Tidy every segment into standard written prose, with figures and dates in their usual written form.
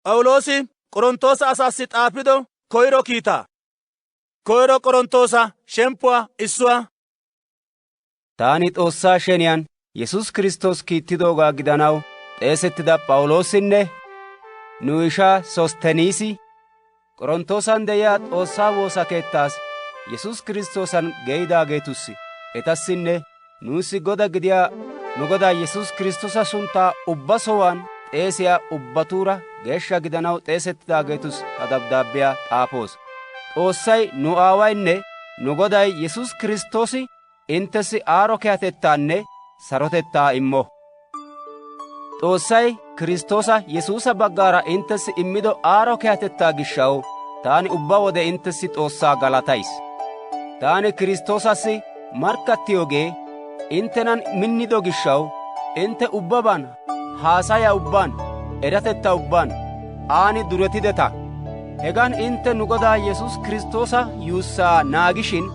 Phawuloosi Qorontoosa asaassi xaafido koyro kiitaa. Koyro Qorontoosa shemppuwaa issuwaa. Taani Xoossaa sheniyaan Yesuus Kiristos kiittidoogaa gidanaw xeesettida P'awuloosinne nu ishaa Sostteniisi Qorontoosan de'iyaa Xoossaa woosa keettaas Yesuus Kiristoosan geeyidaageetussi etassinne nuussi Goda gidiyaa nu Godaa Yesuus Kiristoosa sunttaa ubba sohuwaan xeesiyaa ubbatuura geeshsha gidanaw xeesettidaageetus ha dabdaabbiyaa xaafoos. Xoossay nu aawaynne nu Goday Yesuus Kiristoosi intessi aaro kehatettaanne sarotettaa immo. Xoossay Kiristoosa Yesuusa baggaara intessi immido aaro kehatettaa gishshaw taani ubba wode intessi Xoossaa galatays. Taani Kiristoosassi markkattiyoogee intenan minnido gishshaw inte ubbaban haasaya ubbaan eratetta ubbaan aani duretideta. Hegan inte nu Godaa Yesuus Kiristoosa yuussaa naagishin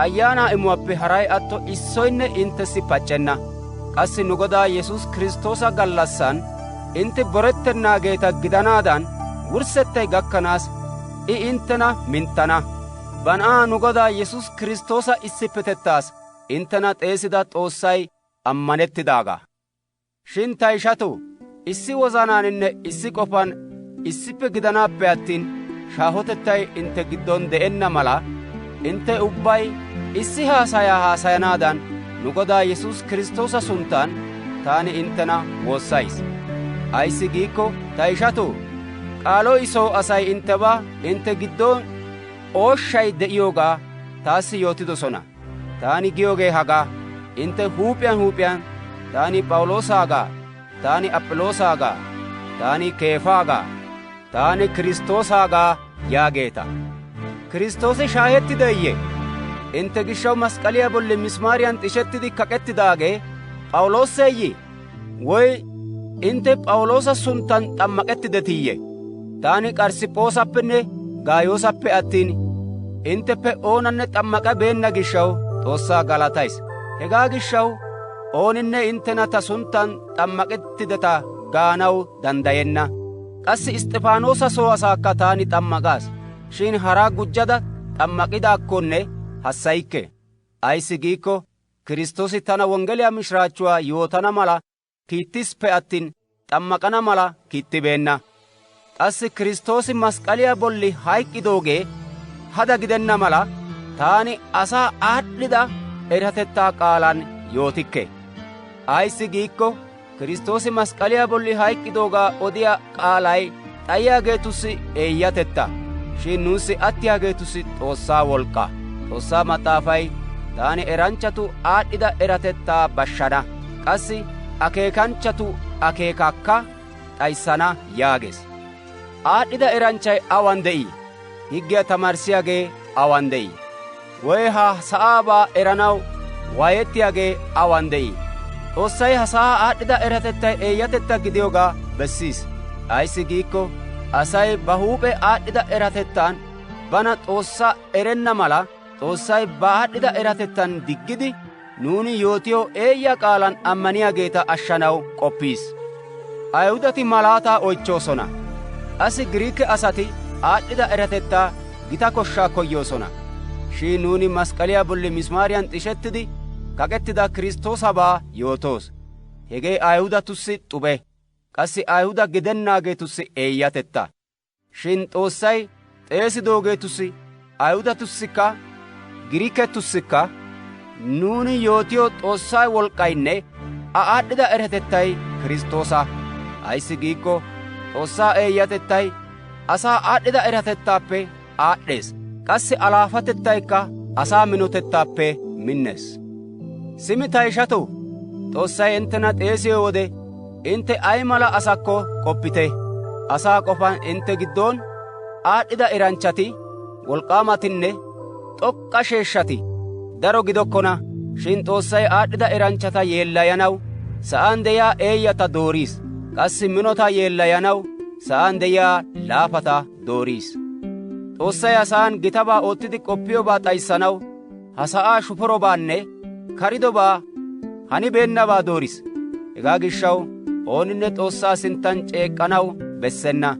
ayyaanaa imuwaappe haray atto issoynne intessi paccenna. Qassi nu Godaa Yesuus Kiristoosa gallassan inte borettennaageeta gidanaadan wurssettay gakkanaas I intena minttana. Banaa nu Godaa Yesuus Kiristoosa issippetettaas intena xeesida Xoossay ammanettidaagaa. Shin ta ishatu issi wozanaaninne issi qofan issippe gidanaappe attin shaahotettay inte giddon de'enna mala inte ubbay issi haasayaa haasayanaadan nu Godaa Yesuus Kiristoosa sunttaan taani intena woossays. Ayssi giikko ta ishatu qaalo isoo asay intebaa inte giddon ooshshay de'iyoogaa taassi yootidosona. Taani giyoogee hagaa inte huuphiyan taani P'awuloosaagaa, taani Aphiloosaagaa, taani Keefaagaa, taani Kiristoosagaa yaageeta. Kiristoosi shaahettideeyye? Inte gishshaw masqaliyaa bolli mismaariyan xishettidi kaqettidaagee P'awulooseeyye? Woy inte P'awuloosa sunttan xammaqettidetiyye? Taani Qarsiphoosappenne Gaayoosappe attin inteppe oonanne xammaqa beenna gishshaw Xoossaa galatays. Hegaa gishshaw ooninne intena ta sunttan xammaqettideta gaanaw dandayenna. Qassi Isxifaanoosa soo asaakka taani xammaqaas. Shin haraa gujjada xammaqidaakkonne hassayikke. Ayssi giikko Kiristoosi tana wonggeliyaa mishiraachchuwaa yootana mala kiittispe attin xammaqana mala kiittibeenna. Qassi Kiristoosi masqaliyaa bolli hayk'k'idoogee hada gidenna mala taani asaa aad'd'ida eratettaa qaalan yootikke. Ayssi giikko Kiristoosi masqaliyaa bolli hayk'k'idoogaa odiyaa qaalay xayiyaageetussi eeyyatetta. Shin nuussi attiyaageetussi Xoossaa wolqqa. Xoossaa maxaafay taani eranchchatu aad'd'ida eratettaa bashshana. Qassi akeekanchchatu akeekakka xayissana yaagees. Aad'd'ida eranchchay awan de'ii? Higgiyaa tamaarissiyaagee awan de'ii? Woy ha sa'aabaa eranaw waayettiyaagee awan de'ii? Xoossay ha sa'aa aad'd'ida eratettay eeyyatetta gidiyoogaa bessiis. Ayssi giikko asay ba huuphe aad'd'ida eratettaan bana Xoossaa erenna mala Xoossay ba aad'd'ida eratettan diggidi nuuni yootiyoo eeyya qaalan ammaniyaageeta ashshanaw qoppiis. Ayihudati malaataa oychchoosona. Qassi Giriike asati aad'd'ida eratettaa gita koshshaa koyyoosona. Shin nuuni masqaliyaa bolli mismaariyan xishettidi kaqettida Kiristoosabaa yootoos. Hegee Ayihudatussi xube. Qassi Ayihuda gidennaageetussi eeyyatetta. Shin Xoossay xeesidoogeetussi Ayihudatussikka Giriiketussikka nuuni yootiyoo Xoossaa wolk'k'aynne aad'd'ida eratettay Kiristoosa. Ayssi giikko Xoossaa eeyyatettay asaa aad'd'ida eratettaappe aad'd'ees. Qassi alaafatettaykka asaa minotettaappe minnees. Simi ta ishatu, Xoossay inttena xeesiyo wode inte ay mala asakko qoppite. Asaa qofan inte giddon aad'd'ida eranchchati, wolqaamatinne xoqqa sheeshshati daro gidokkona. Shin Xoossay aad'd'ida eranchchata yeellayanaw sa'aan de'iyaa eeyyata dooriis. Qassi minota yeellayanaw sa'aan de'iyaa laafata dooriis. Xoossay ha sa'aan gitabaa oottidi qoppiyoobaa xayissanaw ha sa'aa shuforobaanne karidobaa hanibeennabaa dooris. Hegaa gishshaw ooninne Xoossaa sinttan ceeqqanaw bessenna.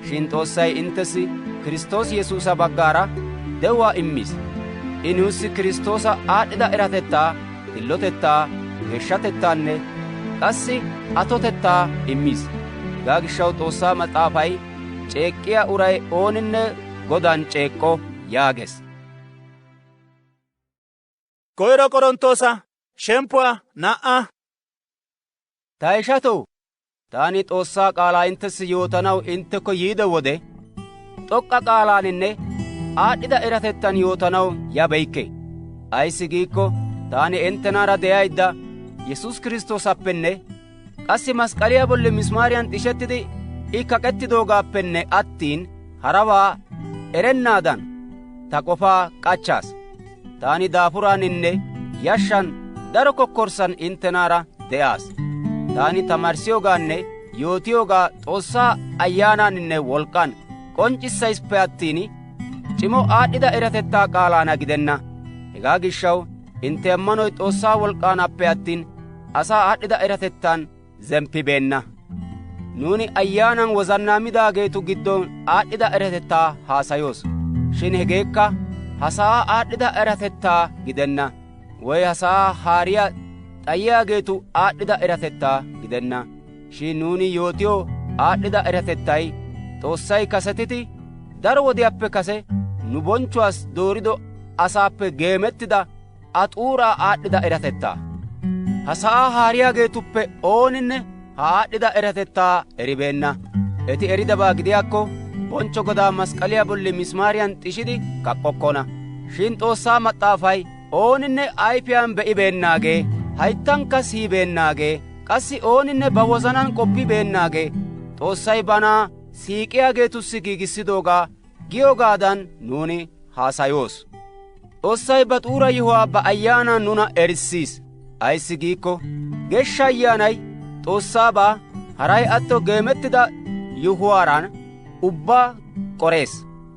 shin Xoossay inttes Kiristoos Yesuusa baggaara de'uwaa immis. I nuussi Kiristoosa aad'd'ida eratettaa, xillotettaa, geeshshatettaanne qassi atotettaa immis. Hegaa gishshaw Xoossaa Mas'aafay ceekkiyaa uray ooninne Godaan ceekko yaages. Koyro Qorontoosa shemppuwaa 2. Ta ishatoo, taani Xoossaa qaalaa inttessi yootanaw inttekko yiide wode, d'ok'k'a qaalaaninne aad'd'ida eratettan yootanaw yabeykke. Ayissi giikko taani inttenaara de'aydda Yesuus Kiristoosappenne qassi mask'k'aliyaa bolli misimaariyan d'ishettidi I kak'ettidoogaappenne attiin harabaa erennaadan ta qofaa k'achchaas. Taani daafuraaninne yashshan daro kokkorsan inttenaara de'aas. Taani tamaarissiyoogaanne yootiyoogaa Xoossaa Ayyaanaaninne wolk'k'an k'onc'issayisippe attiin c'imo aad'd'ida eratettaa qaalaana gidenna. Hegaa gishshaw intte ammanoy Xoossaa wolk'k'aanappe attiin asaa aad'd'ida eratettaan zemppibeenna. Nuuni Ayyaanan wozannaamidaageetu giddon aad'd'ida eratettaa haasayoos. Shin hegeekka ha sa'aa aad'd'ida eratettaa gidenna, woy ha sa'aa haariyaa xayiyaageetu aad'd'ida eratettaa gidenna. Shin nuuni yootiyoo aad'd'ida eratettay Xoossay kasetidi daro wodiyaappe kase nu bonchchuwaas doorido asaappe geemettida axuuraa aad'd'ida eratettaa. Ha sa'aa haariyaageetuppe ooninne ha aad'd'ida eratettaa eribeenna. Eti eridabaa gidiyaakko bonchcho Godaa masqaliyaa bolli misimaariyan d'ishidi kak'k'okkona. Shin Xoossaa Maxaafay ooninne ayfiyaan be'ibeennaagee, hayttankka siyibeennaagee, qassi ooninne ba wozanan qoppibeennaagee Xoossay bana siik'iyaageetussi giigissidoogaa giyoogaadan nuuni haasayoos. Xoossay ba xuura yihuwaa ba Ayyaanan nuna erissiis. Ayissi giikko Geeshsha Ayyaanay Xoossaabaa haray atto geemettida yuhuwaaran ubbaa qorees.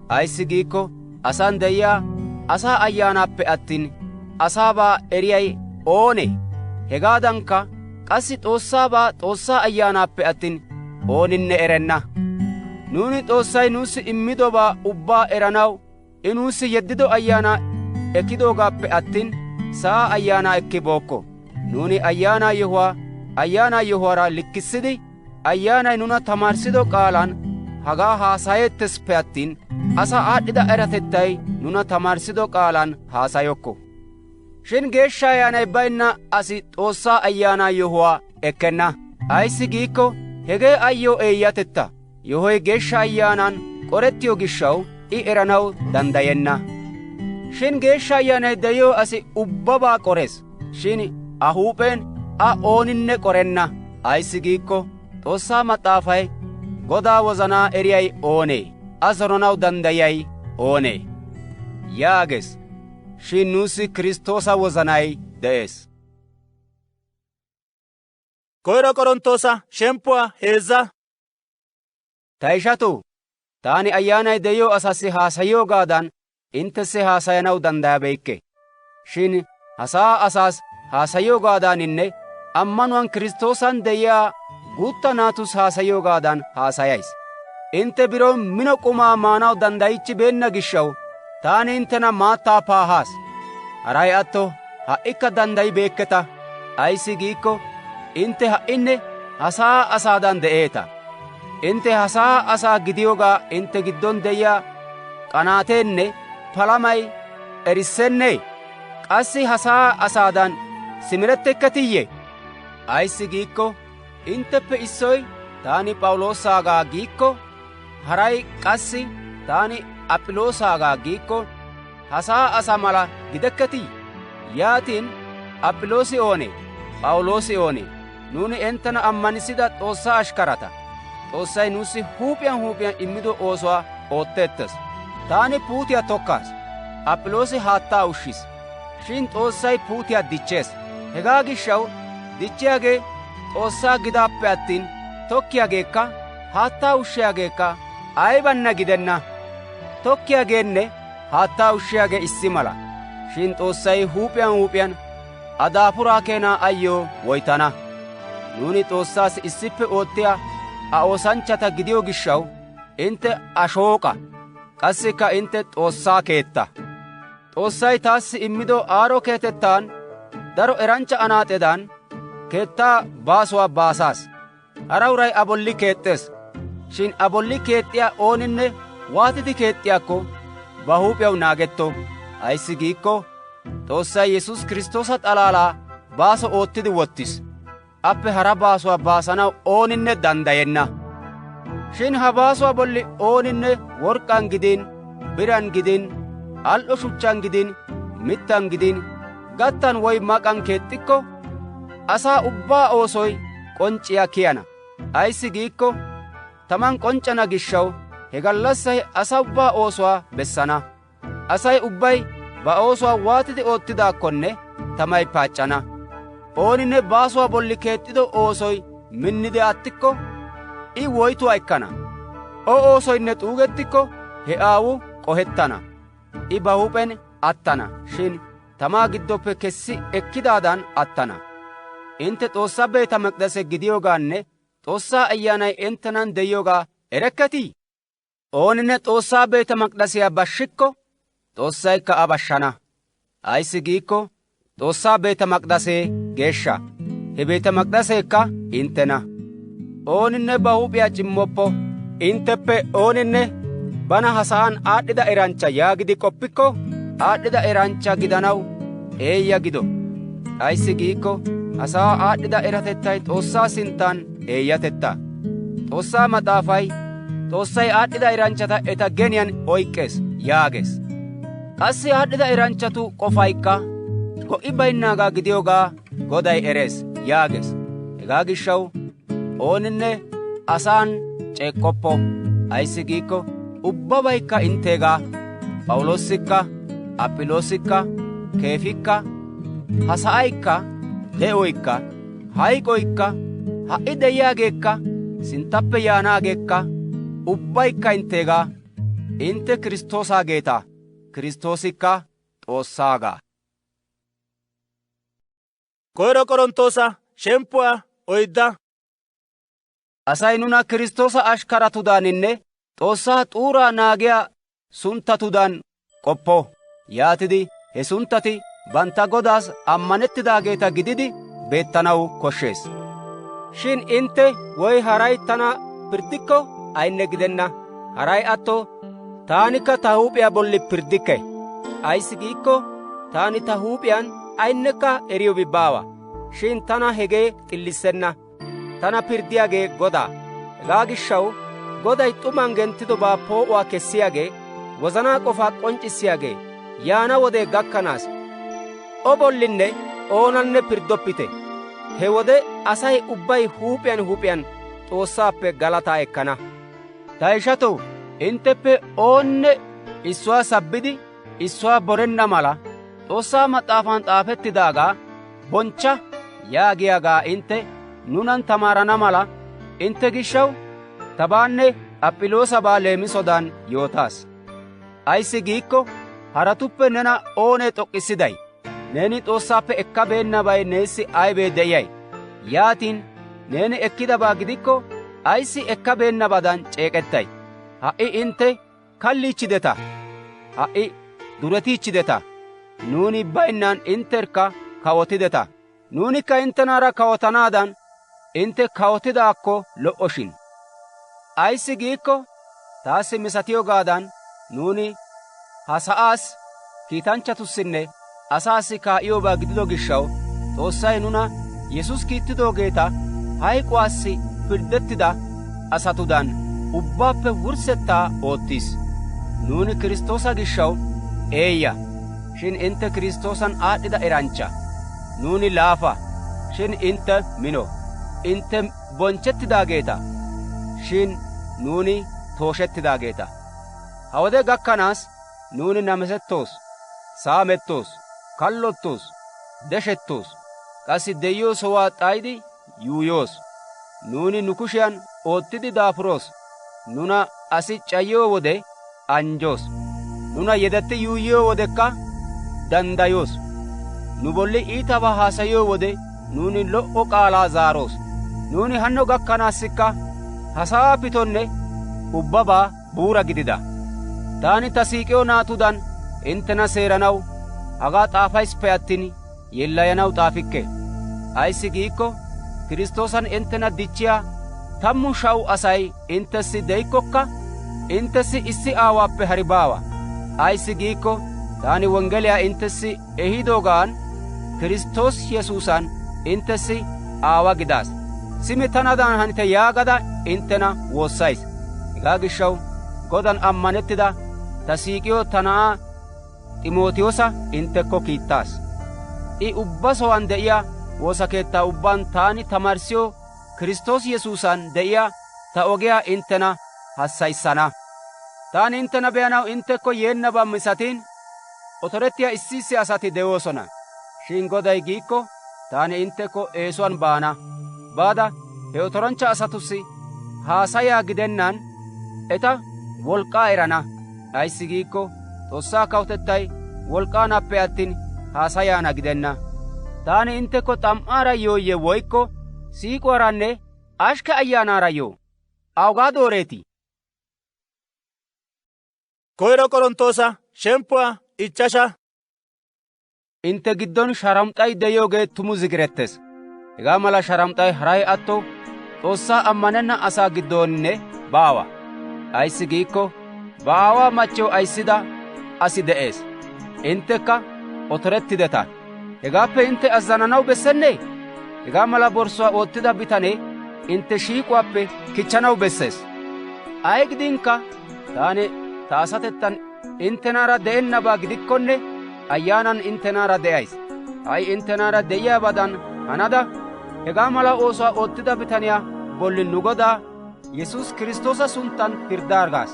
Ayissi giikko asan de'iyaa asaa ayyaanaappe attin asaabaa eriyay oonee? Hegaadankka qassi Xoossaabaa Xoossaa Ayyaanaappe attin ooninne erenna. Nuuni Xoossay nuussi immidobaa ubbaa eranaw I nuussi yeddido Ayyaanaa ekkidoogaappe attin sa'aa ayyaanaa ekkibookko. Nuuni ayyaanaa yehuwaara likkissidi Ayyaanay nuna tamaarissido qaalan hagaa haasayeettesippe attin asaa aad'd'ida eratettay nuna tamaarissido qaalan haasayokko. Shin Geeshsha Ayyaanay baynna asi Xoossaa Ayyaanaa yehuwaa ekkenna. Ayissi giikko hegee ayyoo eeyyatettaa. Yehoy Geeshsha Ayyaanan qorettiyo gishshaw I eranaw danddayenna. Shin Geeshsha Ayyaanay de'iyoo asi ubbabaa qorees. Shin a huup'een a ooninne qorenna. Ayissi giikko Xoossaa Maxaafay Godaa wozanaa eriyay oonee? A zoranaw danddayiyay oonee? yaages. Shin nuussi Kiristoosa wozanay de'ees. Koyro Qorontoosa shemppuwaa 3. Ta ishatoo, taani Ayyaanay de'iyoo asassi haasayiyoogaadan inttessi haasayanaw danddayabeykke. Shin ha sa'aa asaas haasayiyoogaadaaninne ammanuwaan Kiristoosan de'iyaa guutta naatus haasayiyoogaadan haasayayis. Intte biro mino qumaa maanaw danddayichchibeenna gishshaw taani inttena maattaa paahaas. Haray atto ha'ikka danddayibeekketa. Ayissi giikko intte ha'inne ha sa'aa asaadan de'eeta. Intte ha sa'aa asaa gidiyoogaa intte giddon de'iyaa qanaateenne palamay erissennee? Qassi ha sa'aa asaadan simirettekketiyye? Ayissi giikko intteppe issoy taani P'awuloossaagaa giikko, haray qassi taani Aphiloosaagaa giikko ha sa'aa asa mala gidekketii? Yaatin Aphiloosi oonee? P'awuloosi oonee? Nuuni enttena ammanissida Xoossaa ashkarata. Xoossay nuussi huup'iyaan immido oosuwaa ootteettes. Taani puutiyaa tokkaas. Aphiloosi haattaa ushshis. Shin Xoossay puutiyaa dichchees. Hegaa gishshaw dichchiyaagee Xoossaa gidaappe attin tokkiyaageekka haattaa ushshiyaageekka aybanna gidenna. Tokkiyaageenne haattaa ushshiyaagee issi mala. Shin Xoossay huup'iyaan adaafuraa keenaa ayyoo woytana. Nuuni Xoossaas issippe oottiyaa a oosanchchata gidiyo gishshaw intte ashooqa qassikka intte Xoossaa keetta. Xoossay taassi immido aaro keetettaan daro eranchcha anaaxedan keettaa baasuwaa baasaas. Hara uray a bolli keexxees. Shin a bolli keexxiyaa ooninne waatidi keexxiyaakko ba huup'iyaw naagetto. Ayssi giikko Xoossay Yesus Kiristtoosa xalaalaa baaso oottidi wottis. Appe hara baasuwaa baasanaw ooninne danddayenna. Shin ha baasuwaa bolli ooninne work'k'aan gidin, biran gidin, al"o shuchchaan gidin, mittan gidin, gattan woy maqan keexxikko asaa ubbaa oosoy k'onc'c'iyaa kiyana. Ayssi giikko taman k'onc'c'ana gishshaw he gallassay asaa ubbaa oosuwaa bessana. Asay ubbay ba oosuwaa waatidi oottidaakkonne tamay paac'c'ana. Ooninne baasuwaa bolli keexxido oosoy minnide attikko I woytuwaa ekkana. O oosoynne xuugettikko he aawu qohettana. I ba huuphen attana, shin tamaa giddoppe kessi ekkidaadan attana. Intte Xoossaa beeta meqdese gidiyoogaanne Xoossaa Ayyaanay inttenan de'iyoogaa erekketii? Ooninne Xoossaa beeta meqdesiyaa bashshikko Xoossaykka a bashshana. Ayssi giikko Xoossaa beeta meqdesee geeshsha; he beeta meqdeseekka inttena. Ooninne ba huup'iyaa c'immoppo. Intteppe ooninne bana ha sa'aan aad'd'ida eranchcha yaagidi qoppikko aad'd'ida eranchcha gidanaw eeyya gido. Ayssi giikko ha sa'aa aad'd'ida eratettay Xoossaa sinttan eeyyatettaa. Xoossaa maxaafay Xoossay aad'd'ida eranchchata eta geniyaan oyk'k'ees yaagees. Qassi aad'd'ida eranchchatu qofaykka go'i baynnaagaa gidiyoogaa Goday erees yaagees. Hegaa gishshaw ooninne asaan ceeqqoppo. Ayssi giikko ubbabaykka intteegaa. P'awuloosikka, Aphiloosikka, Keefikka, ha sa'aykka, de'oykka, hayk'oykka, ha"i de'iyaageekka, sinttappe yaanaageekka, ubbaykka intteegaa. Intte Kiristtoosageeta, Kiristoosikka Xoossaagaa. Koyro Qorontoosa shemppuwaa 4. Asay nuna Kiristtoosa ashkaratudaaninne Xoossaa xuuraa naagiyaa sunttatudan qoppo. Yaatidi he sunttati bantta Godaas ammanettidaageeta gididi beettanaw koshshees. Shin intte woy haray tana pirddikko ayinne gidenna. Haray atto taanikka ta huup'iyaa bolli pirddikke. Ayssi giikko taani ta huup'iyaan ayinnekka eriyoobi baawa. Shin tana hegee xillissenna. Tana pirddiyaagee Godaa. Hegaa gishshaw Goday xuman genttidobaa poo'uwaa kessiyaagee, wozanaa qofaa k'onc'c'issiyaagee yaana wodee gakkanaas o bollinne oonanne pirddoppite. He wode asay ubbay huup'iyaan huup'iyaan Xoossaappe galataa ekkana. Ta ishatoo, intteppe oonne issuwaa sabbidi issuwaa borenna mala Xoossaa maxaafan xaafettidaagaa bonchcha yaagiyaagaa intte nunan tamaarana mala intte gishshaw tabaanne Aphiloosabaa leemisodan yootaas. Ayssi giikko haratuppe nena oonee s'ok'issiday? Neeni Xoossaappe ekkabeennabay neessi aybee de'iyay? Yaatin neeni ekkidabaa gidikko ayssi ekkabeennabadan ceeqettay? Ha"i intte kalliichchideta. Ha"i duretiichchideta. Nuuni baynnaan intterkka kawotideta. Nuunikka inttenaara kawotanaadan intte lo"o shin. Ayssi giikko taassi misatiyoogaadan nuuni ha sa'aas kiitanchchatussinne asaassi kaa'iyoobaa gidido gishshaw Xoossay nuna Yesus kiittidoogeeta hayk'uwaassi pirddettida asatudan ubbaappe wurssettaa oottis. Nuuni Kiristtoosa gishshaw eeyya, shin intte Kiristtoosan aad'd'ida eranchcha. Nuuni laafa, shin intte mino. Intte bonchchettidaageeta, shin nuuni tooshettidaageeta. Ha wode gakkanaas nuuni namisettoos, saamettoos, kallottoos, deshettoos, qassi de'iyoo sohuwaa xayidi yuuyoos. Nuuni nu kushiyan oottidi daafuroos. Nuna asi c'ayiyoo wode anjjoos. Nuna yedetti yuuyiyoo wodekka danddayoos. Nu bolli iitabaa haasayiyoo wode nuuni lo"o qaalaa zaaroos. Nuuni hanno gakkanaassikka ha sa'aa pitonne ubbabaa buura gidida. Taani ta siiqiyo naatudan inttena seeranaw hagaa xaafaysippe attin yeellayanaw xaafikke. Ayssi giikko Kiristoosan inttena dichchiyaa 10,000 asay inttessi de'ikkokka inttessi issi aawaappe hari baawa. Ayssi giikko taani wonggeliyaa inttessi ehidoogaan Kiristoos Yesuusan inttessi aawa gidaas. Simi tanadan hanite yaagada inttena woossays. Hegaa gishshaw Godan ammanettida ta siiqiyo ta na'aa Ximootiyoosa inttekko kiittaas. I ubba sowan de'iyaa woosa keettaa ubbaan taani tamaarissiyo Kiristoos Yesuusan de'iyaa ta ogiyaa inttena hassayissana. Taani inttena be'anaw inttekko yeennaba misatiin otorettiyaa issi asati de'oosona. Shin Goday giikko taani inttekko eesuwan baana. Baada he otoranchcha asatussi haasayaa gidennaan eta wolk'k'aa erana. Ayssi giikko Xoossaa kawutettay wolk'k'aanappe attin haasayaana gidenna. Taani inttekko xam"aara yooyye woykko siiquwaaranne ashkke ayyaanaara yoo? Awugaa dooreetii? Koyro Qorontoosa shemppuwaa 5. Intte giddon sharamxay de'iyoogee tumu zigirettes. Hegaa mala sharamxay haray atto Xoossaa ammanenna asaa giddooninne baawa. Ayssi giikko ba aawaa machchiyo ayissida asi de'ees. Inttekka otorettideta. Hegaappe intte azzananaw bessennee? Hegaa mala borssuwaa oottida bitanee intte shiiquwaappe kichchanaw bessees. Ay gidinkka taani ta asatettan inttenaara de'ennabaa gidikkonne ayyaanan inttenaara de'ays. Ay inttenaara de'iyaabadan hanada hegaa mala oosuwaa oottida bitaniyaa bolli nu Godaa Yesuus Kiristoosa sunttan pirddaargaas.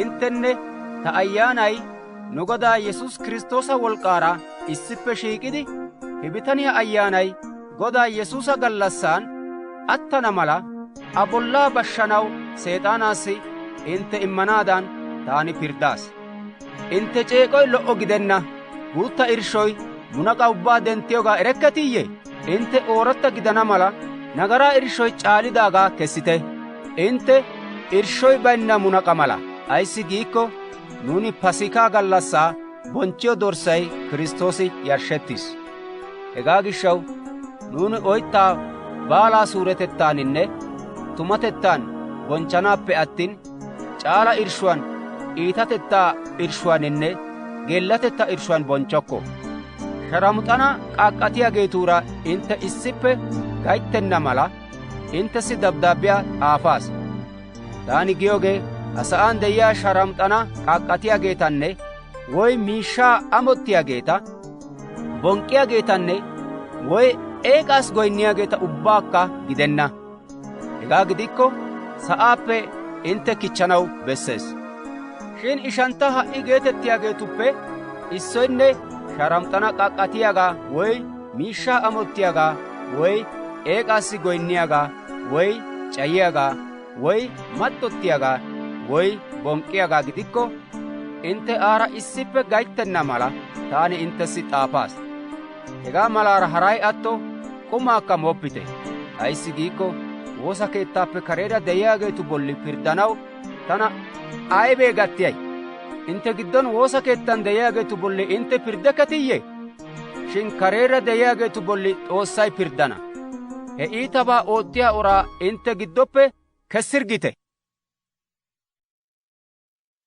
Inttenne ta ayyaanay nu Godaa Yesuus Kiristoosa wolk'k'aara issippe shiiqidi he bitaniyaa ayyaanay Godaa Yesuusa gallassaan attana mala a bollaa bashshanaw Seexaanaassi intte immanaadan taani pirddaas. Intte ceeqoy lo"o gidenna. Guutta irshoy munaqa ubbaa denttiyoogaa erekketiiyye? Intte ooratta gidana mala nagaraa irshoy caalidaagaa kessite. Intte irshoy baynna munaqa mala. Ayssi giikko nuuni Pasikaa gallassaa bonchchiyo dorssay Kiristoosi yarshshettis. Hegaa gishshaw nuuni oyttaa baalaa suuretettaaninne tumatettaan bonchchanaappe attin caala irshuwaan iitatettaa irshuwaaninne geellatetta irshuwaan bonchchokko. Sharamxana qaaqqatiyaageetuura intte issippe gayttenna mala inttessi dabdaabbiyaa xaafaas. Taani giyoogee ha sa'aan de'iyaa sharamxana qaaqqatiyaageetanne woy miishshaa amottiyaageeta bonqqiyaageetanne woy eeqaas goynniyaageeta ubbaakka gidenna. Hegaa gidikko sa'aappe intte kichchanaw bessees. Shin ishantta ha"i geetettiyaageetuppe issoynne sharamxana qaaqqatiyaagaa woy miishshaa amottiyaagaa woy eeqaassi goynniyaagaa woy cayiyaagaa woy mattottiyaagaa woy bonqqiyaagaa gidikko intte aara issippe gayttenna mala taani inttessi xaafaas. Hegaa malaara haray atto qumaakka mooppite. Ayssi giikko woosa keettaappe kareera de'iyaageetu bolli pirddanaw tana aybee gattiyay? Intte giddon woosa keettan de'iyaageetu bolli intte pirddeketiyye? Shin kareera de'iyaageetu bolli Xoossay pirddana. He iitabaa oottiyaa uraa intte giddoppe kessirgite.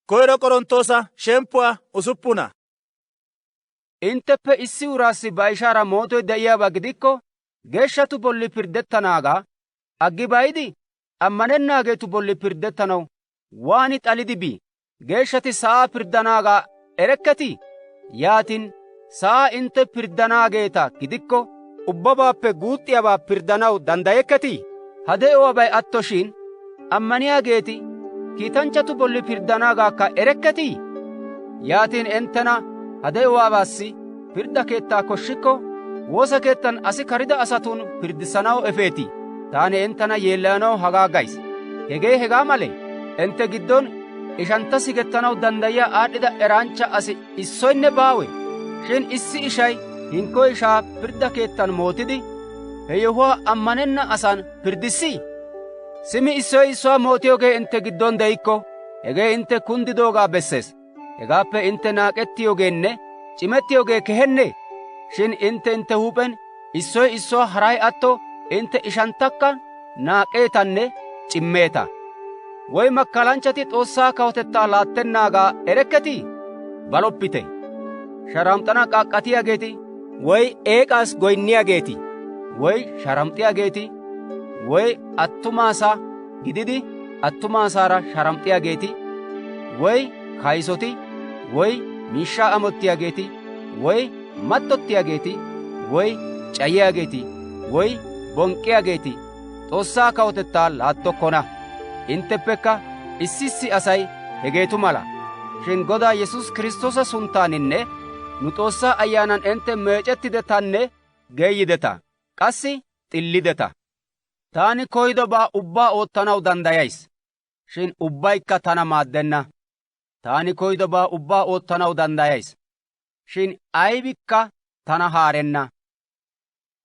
Koyro Qorontoosa shemppuwaa 6. Intteppe issi uraassi ba ishaara mootoy de'iyaabaa gidikko geeshshatu bolli pirdettanaagaa aggi bayidi ammanennaageetu bolli pirddettanaw waani xalidi bii? Geeshshati sa'aa pirddanaagaa erekketii? Yaatin sa'aa intte pirddanaageeta gidikko ubbabaappe guuxxiyaabaa pirddanaw danddayekketii? Ha de'uwaabay attoshin ammaniyaageeti kiitanchchatu bolli pirddanagaakka erekketii? Yaatin enttena ha de'uwaabaassi pirdda keettaa koshshikko woosa keettan asi karida asatun pirddissanaw efeetii? Taani enttena yeellayanaw hagaa gays. Hegee hegaa malee entte giddon ishantta sigettanaw danddayiyaa aad'd'ida eranchcha asi issoynne baawe? Shin issi ishay hinkko ishaa pirdda keettan mootidi he yohuwaa ammanenna asan pirddissii? Simi issoy issuwaa mootiyoogee intte giddon de'ikko, hegee intte kunddidoogaa bessees. Hegaappe intte naaqettiyoogeenne cimettiyoogee kehennee? Shin intte huuphen issoy issuwaa haray atto intte ishanttakka naaqeetanne cimmeeta. Woy makkalanchchati S'oossaa kawutettaa laattennaagaa erekketii? Baloppite. Sharamxana qaaqqatiyaageeti, woy eeqaas goyinniyaageeti, woy sharamxiyaageeti, woy attumaasaa gididi attumaasaara sharamxiyaageeti, woy kaysoti, woy miishshaa amottiyaageeti, woy mattottiyaageeti, woy cayiyaageeti, woy bonqqiyaageeti S'oossaa kawutettaa laattokkona. Intteppekka issi asay hegeetu mala. Shin Godaa Yesuus Kiristoosa sunttaaninne nu Xoossaa Ayyaanan intte meecettidetanne geeyyideta; qassi xillideta. Taani koydobaa ubbaa oottanaw danddayays; shin ubbaykka tana maaddenna. Taani koydobaa ubbaa oottanaw danddayays; shin aybikka tana haarenna.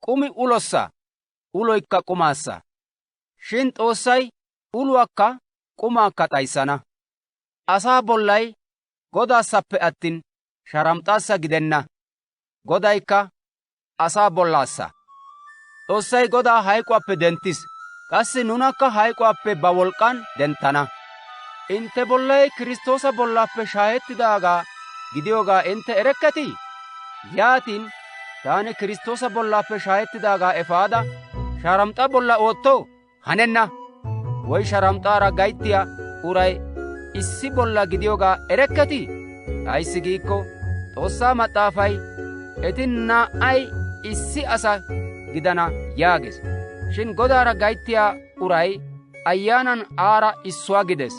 Qumi ulossa, uloykka qumaassa. Shin Xoossay uluwaakka qumaakka d'ayissana. Asaa bollay Godaassappe attin sharamxaassa gidenna; Godaykka asaa bollaassa. Xoossay Godaa hayk'uwaappe denttis; qassi nunakka hayk'uwaappe ba wolk'k'an denttana. Intte bollay Kiristtoosa bollaappe shaahettidaagaa gidiyoogaa intte erekketii? Yaatin, taani Kiristtoosa bollaappe shaahettidaagaa efaada sharamxaa bolla oottoo? Hanenna. Woy sharamxaara gayttiyaa uray issi bolla gidiyoogaa erekketii? Ayssi giikko Xoossaa Maxaafay, eti naa'ay issi asa gidana yaagees. Shin Godaara gayttiyaa uray ayyaanan aara issuwaa gides.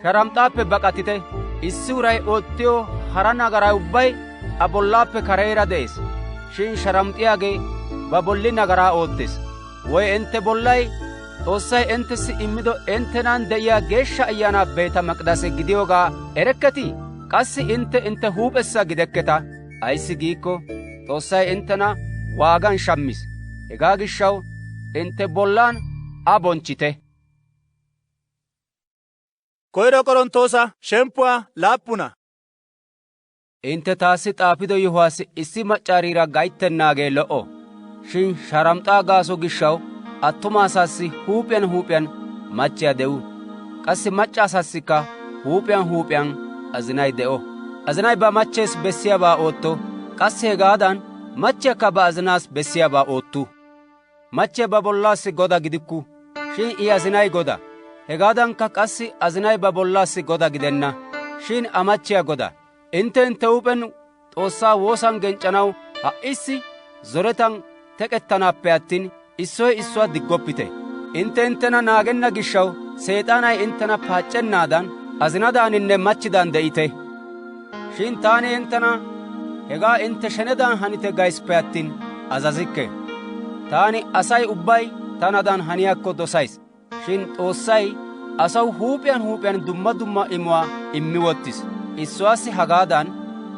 Sharamxaappe baqatite. Issi uray oottiyoo hara nagaray ubbay a bollaappe kareera de'ees. Shin sharamxiyaagee ba bolli nagaraa oottees. Woy intte bollay Xoossay inttessi immido inttenan de'iyaa Geeshsha Ayyaanaa beeta maqdase gidiyoogaa erekketii? Qassi intte huuphessa gidekketa. Ayssi giikko Xoossay inttena waagan shammis. Hegaa gishshaw intte bollan Aa bonchchite. Koyro Qorontoosa shemppuwaa laappuna. Intte taassi xaafido yohuwaassi issi maccaariira gayttennaagee lo"o. Shin sharamxaa gaaso gishshaw attuma asaassi huuphiyan machchiyaa de'u. Qassi macca asaassikka huuphiyan azinay de'o. Azinay ba machchees bessiyaabaa ootto; qassi hegaadan machchiyakka ba azinaas bessiyaabaa oottu. Machchiyaa ba bollaassi goda gidikku; shin I azinay goda. Hegaadankka qassi azinay ba bollaassi goda gidenna; shin a machchiyaa goda. Intte huuphen Xoossaa woosan genc'c'anaw ha"issi zoretan teqettanaappe attin, issoy issuwaa diggoppite. Inttena naagenna gishshaw Seexaanay inttena paac'c'ennaadan azinadaaninne machchidaan de'ite. Shin taani inttena hegaa intte shenedan hanite gayisippe attin azazikke. Taani Asay ubbay tanadan haniyaakko dosays; shin Xoossay asaw huuphiyan dumma imuwaa immi wottis. Issuwaassi hagaadan,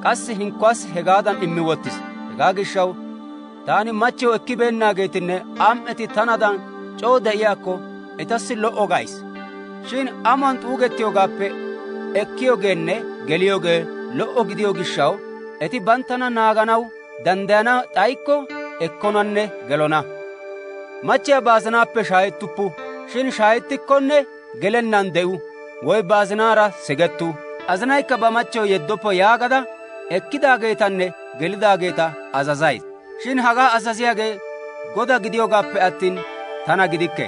qassi hinkkuwaassi hegaadan immi wottis. Hegaa gishshaw taani machchiyo ekkibeennaageetinne am"eti tanadan c'oo de'iyaakko etassi lo"o gays. Shin amuwaan xuugettiyoogaappe ekkiyoogeenne geliyoogee lo"o gidiyo gishshaw eti banttana naaganaw danddayana d'ayikko ekkonanne gelona. Machchiyaa ba azinaappe shaahettuppu; shin shaahettikkonne gelennan de'u, woy ba azinaara sigettu. Azinaykka ba machchiyo yeddoppo yaagada ekkidaageetanne gelidaageeta azazays. Shin hagaa azaziyaagee Goda gidiyoogaappe attin tana gidikke.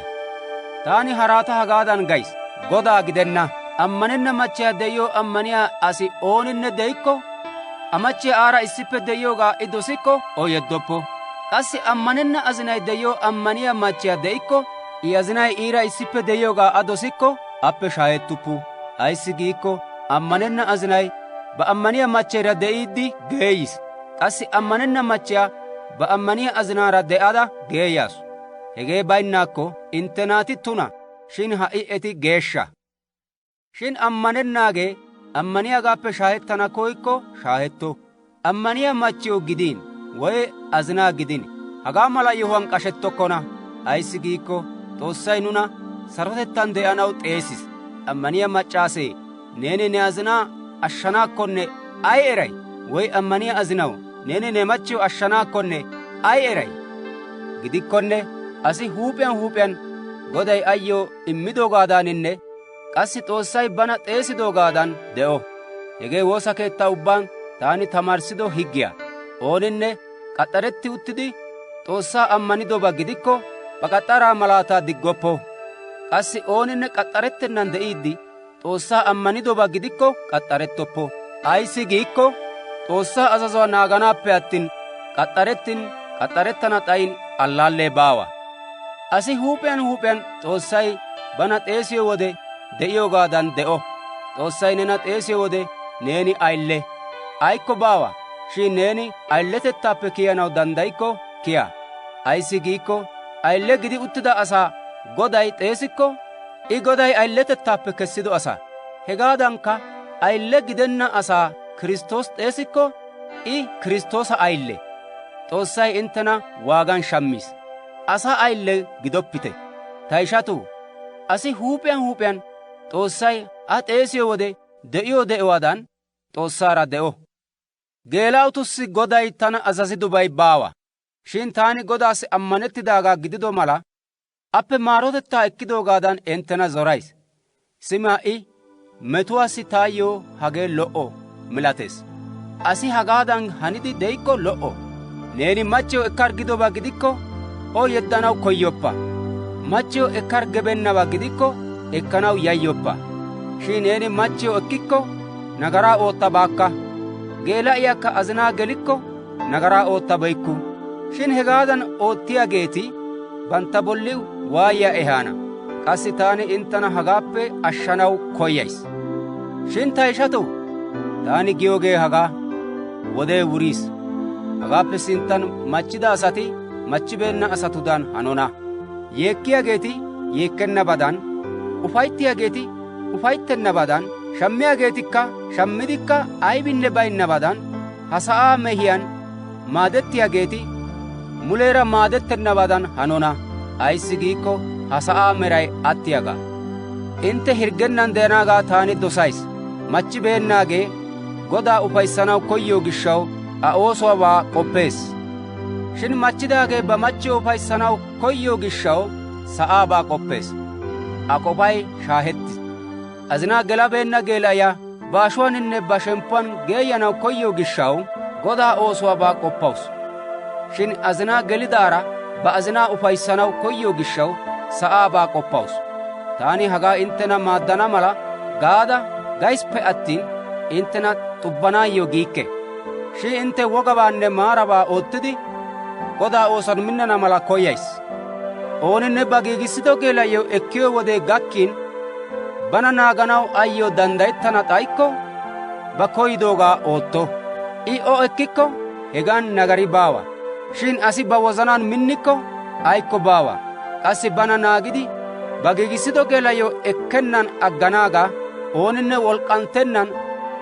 Taani haraata hagaadan gays; Godaa gidenna. Ammanenna machchiyaa de'iyoo ammaniyaa asi ooninne de'ikko, a machchiyaa aara issippe de'iyoogaa I dosikko o yeddoppo. Qassi ammanenna azinay de'iyoo ammaniyaa machchiyaa de'ikko, I azinay iira issippe de'iyoogaa a dosikko appe shaahettuppu. Ayssi giikko ammanenna azinay ba ammaniyaa machcheera de'iiddi geeyis; qassi ammanenna machchiyaa ba ammaniyaa azinaara de'ada geeyaasu. Hegee baynnaakko intte naati tuna; shin ha"i eti geeshsha. Shin ammanennaagee ammaniyaagaappe shaahettana koykko shaahetto. Ammaniyaa machchiyo gidiin woy azinaa gidin hagaa mala yohuwaan qashettokkona. Ayssi giikko Xoossay nuna sarotettan de'anaw xeesis. Ammaniyaa maccaasee, neeni ne azinaa ashshanaakkonne ay eray? Woy ammaniyaa azinaw, neeni ne machchiyo ashshanaakkonne ay eray? Gidikkonne asi huuphiyan Goday ayyo immidoogaadaaninne qassi S'oossay bana xeesidoogaadan de'o. Hegee woosa keettaa ubbaan taani tamaarissido higgiyaa. Ooninne k'as's'aretti uttidi Xoossaa ammanidoba gidikko bak'axaraa malaataa diggoppo. Qassi ooninne k'as's'arettennan de'iiddi Xoossaa ammanidoba gidikko k'as's'arettoppo. Ayissi giikko Xoossaa azazuwaa naaganaappe attin k'as's'arettana xayin allaallee baawa. Asi huuphiyan Xoossay bana xeesiyo wode de'iyoogaadan de'o. Xoossay nena xeesiyo wode neeni ayile. Ayikko baawa, shin neeni ayiletettaappe kiyanaw danddayikko kiya. Ayissi giikko ayile gidi uttida asaa Goday xeesikko, I Goday ayiletettaappe kessido asaa. Hegaadankka ayile gidenna asaa Kiristtoosi xeesikko, I Kiristtoosa ayile. Xoossay inttena waagan shammis. Asaa ayile gidoppite. Ta ishatuu, asi huuphiyan Xoossay xeesiyo wode de'iyo de'uwaadan Xoossaara de'o. Geela'otussi Goday tana azazidobay baawa. Shin taani Godaassi ammanettidaagaa gidido mala, appe maarotettaa ekkidoogaadan enttena zorays. Simi ha'i metuwaassi taayyoo hagee lo"o milatees. Asi hagaadan hanidi de'ikko lo"o. Neeni machchiyo ekkargidoba gidikko, o yeddanaw koyyoppa. Machchiyo ekkargebennaba gidikko, ekkanaw yayyoppa. Shin neeni machchiyo ekkikko, nagaraa oottabaakka. Geela'iyaakka azinaa gelikko, nagaraa oottabeykku. Shin hegaadan oottiyaageeti bantta bolli waayiyaa ehaana. Qassi taani inttena hagaappe ashshanaw koyays. Shin ta ishatoo, taani giyoogee hagaa, wodee wuriis. Hagaappe sinttan machchida asati machchibeenna asatudan hanona. Yeekkiyaageeti yeekkennabadan, ufayttiyaageeti ufayttennabadan, shammiyaageetikka shammidikka aybinne baynnabadan, ha sa'aa mehiyan maadettiyaageeti muleera maadettennabadan hanona. Ayissi giikko ha sa'aa meray attiyaagaa. Intte hirgennan de'anaagaa taani dosays. Machchibeennaagee Godaa ufayssanaw koyyo gishshaw a oosuwaabaa qoppees. Shin machchidaagee ba machchiyo ufayssanaw koyyo gishshaw sa'aabaa qoppees. A qofay shaahettis. Azinaa gelabeenna geela'iyaa ba ashuwaaninne ba shemppuwaan geeyyanaw koyyo gishshaw Godaa oosuwaabaa qoppawusu. Shin azinaa gelidaara ba azinaa ufayssanaw koyyo gishshaw sa'aabaa qoppawusu. Taani hagaa inttena maaddana mala gaada gayisippe attin inttena xubbanaayyo giikke. Shin intte wogabaanne maarabaa oottidi Godaa oosuwaan minnana mala koyays. Ooninne ba giigissido geela'iyo ekkiyo wode gakkin bana naaganaw ayyo danddayettana xayikko ba koyidoogaa ootto. I o ekkikko hegaan nagari baawa. Shin asi ba wozanaan minnikko ayikko baawa. Qassi bana naagidi ba giigissido geela'iyo ekkennan agganaagaa ooninne wolk'k'anttennan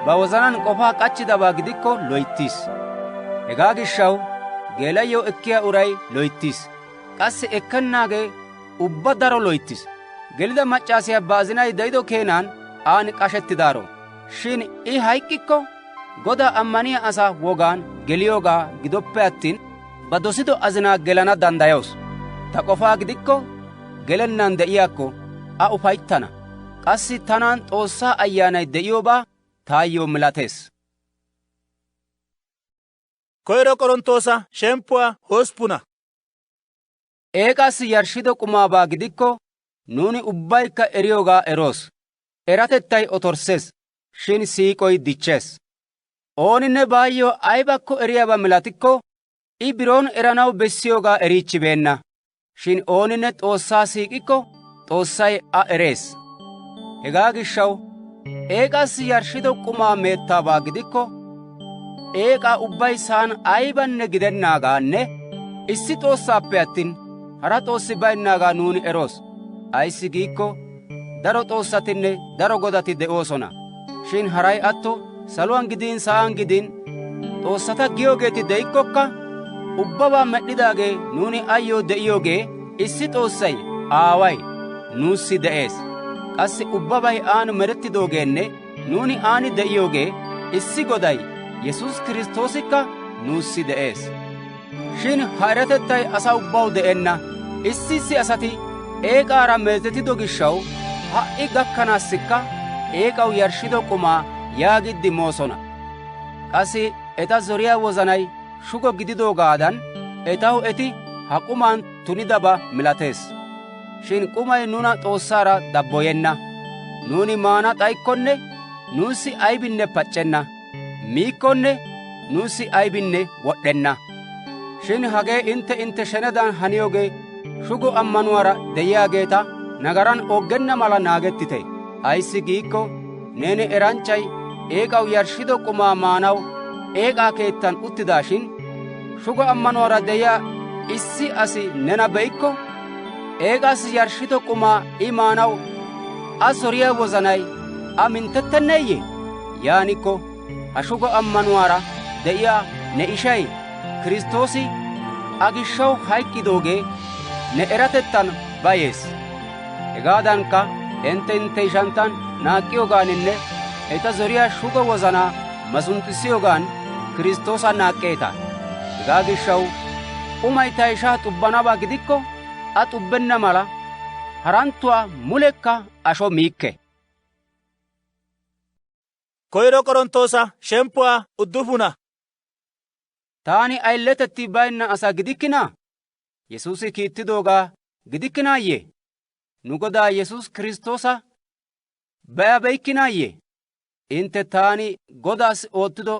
ba wozanaan qofaa k'achchidabaa gidikko loyttiis. Hegaa gishshaw geela'iyo ekkiyaa uray loyttiis. Qassi ekkennaagee ubba daro loyttiis. Gelida maccaasiyaa ba azinay de'ido keenaan aan qashettidaaro. Shin I hayk'k'ikko Godaa ammaniyaa asaa wogaan geliyoogaa gidoppe attin, ba dosido azinaa gelana danddayawus. Ta qofaa gidikko gelennan de'iyaakko a ufayttana. Qassi tanan Xoossaa Ayyaanay de'iyoobaa taayyoo milatees. Koyro Qorontoosa shemppuwaa hosppuna. Eeqaassi yarshshido qumaabaa gidikko nuuni ubbaykka eriyoogaa eroos. Eratettay otorssees, shin siiqoy dichchees. Ooninne baayyo aybakko eriyaabaa milatikko, I biroon eranaw bessiyoogaa eriichchibeenna. Shin ooninne Xoossaa siiqikko, Xoossay a erees. Hegaa gishshaw eeqaassi yarshshido qumaa meettaabaa gidikko, eeqaa ubbay sa'aan aybanne gidennaagaanne issi Xoossaappe attin hara Xoossi baynnaagaa nuuni eroos. Ayissi giikko daro xoossatinne daro godati de'oosona. Shin haray atto saluwaan gidiin sa'aan gidiin xoossata giyoogeeti de'ikkokka, ubbabaa med'd'idaagee nuuni ayyoo de'iyoogee issi Xoossay Aaway nuussi de'ees. Qassi ubbabay aanu medhettidoogeenne nuuni aani de'iyoogee issi Goday Yesuus Kiristoosikka nuussi de'ees. Shin ha eratettay asa ubbaw de'enna. Issi asati eek'aara meezetido gishshaw ha"i gakkanaassikka eek'aw yarshshido k'umaa yaagiddi moosona. Qassi eta zoriyaa wozanay shugo gididoogaadan etaw eti ha k'umaan tunidabaa milatees. Shin k'umay nuna Xoossaara dabboyenna. Nuuni maana xayikkonne nuussi aybinne pac'c'enna; miikkonne nuussi aybinne wod'd'enna. Shin hagee intte shenedan haniyoogee shugo ammanuwaara de'iyaageeta nagaran ooggenna mala naagettite. Ayssi giikko neeni eranchchay eek'aw yarshshido k'umaa maanaw eek'aa keettan uttidaashin, shugo ammanuwaara de'iyaa issi asi nena be'ikko, eek'aas yarshshido k'umaa I maanaw a zoriyaa wozanay a minttettenneeyye? Yaanikko ha shugo ammanuwaara de'iyaa ne ishay Kiristtoosi a gishshaw hayk'k'idoogee ne eratettan bayees. Hegaadankka intte ishanttan naak'k'iyoogaaninne eta zoriyaa shugo wozanaa masuntissiyoogan Kiristtoosa naak'k'eeta. Hegaa gishshaw k'umay ta ishaa xubbanabaa gidikko a xubbenna mala haranttuwaa mulekka asho miikke. Koyro Qorontoosa shemppuwaa uddufuna. Taani ayiletetti baynna asaa gidikkinaa? Yesuusi kiittidoogaa gidikkinaayye? Nu Godaa Yesuus Kiristtoosa be'abeykkinayye? Intte taani Godaas oottido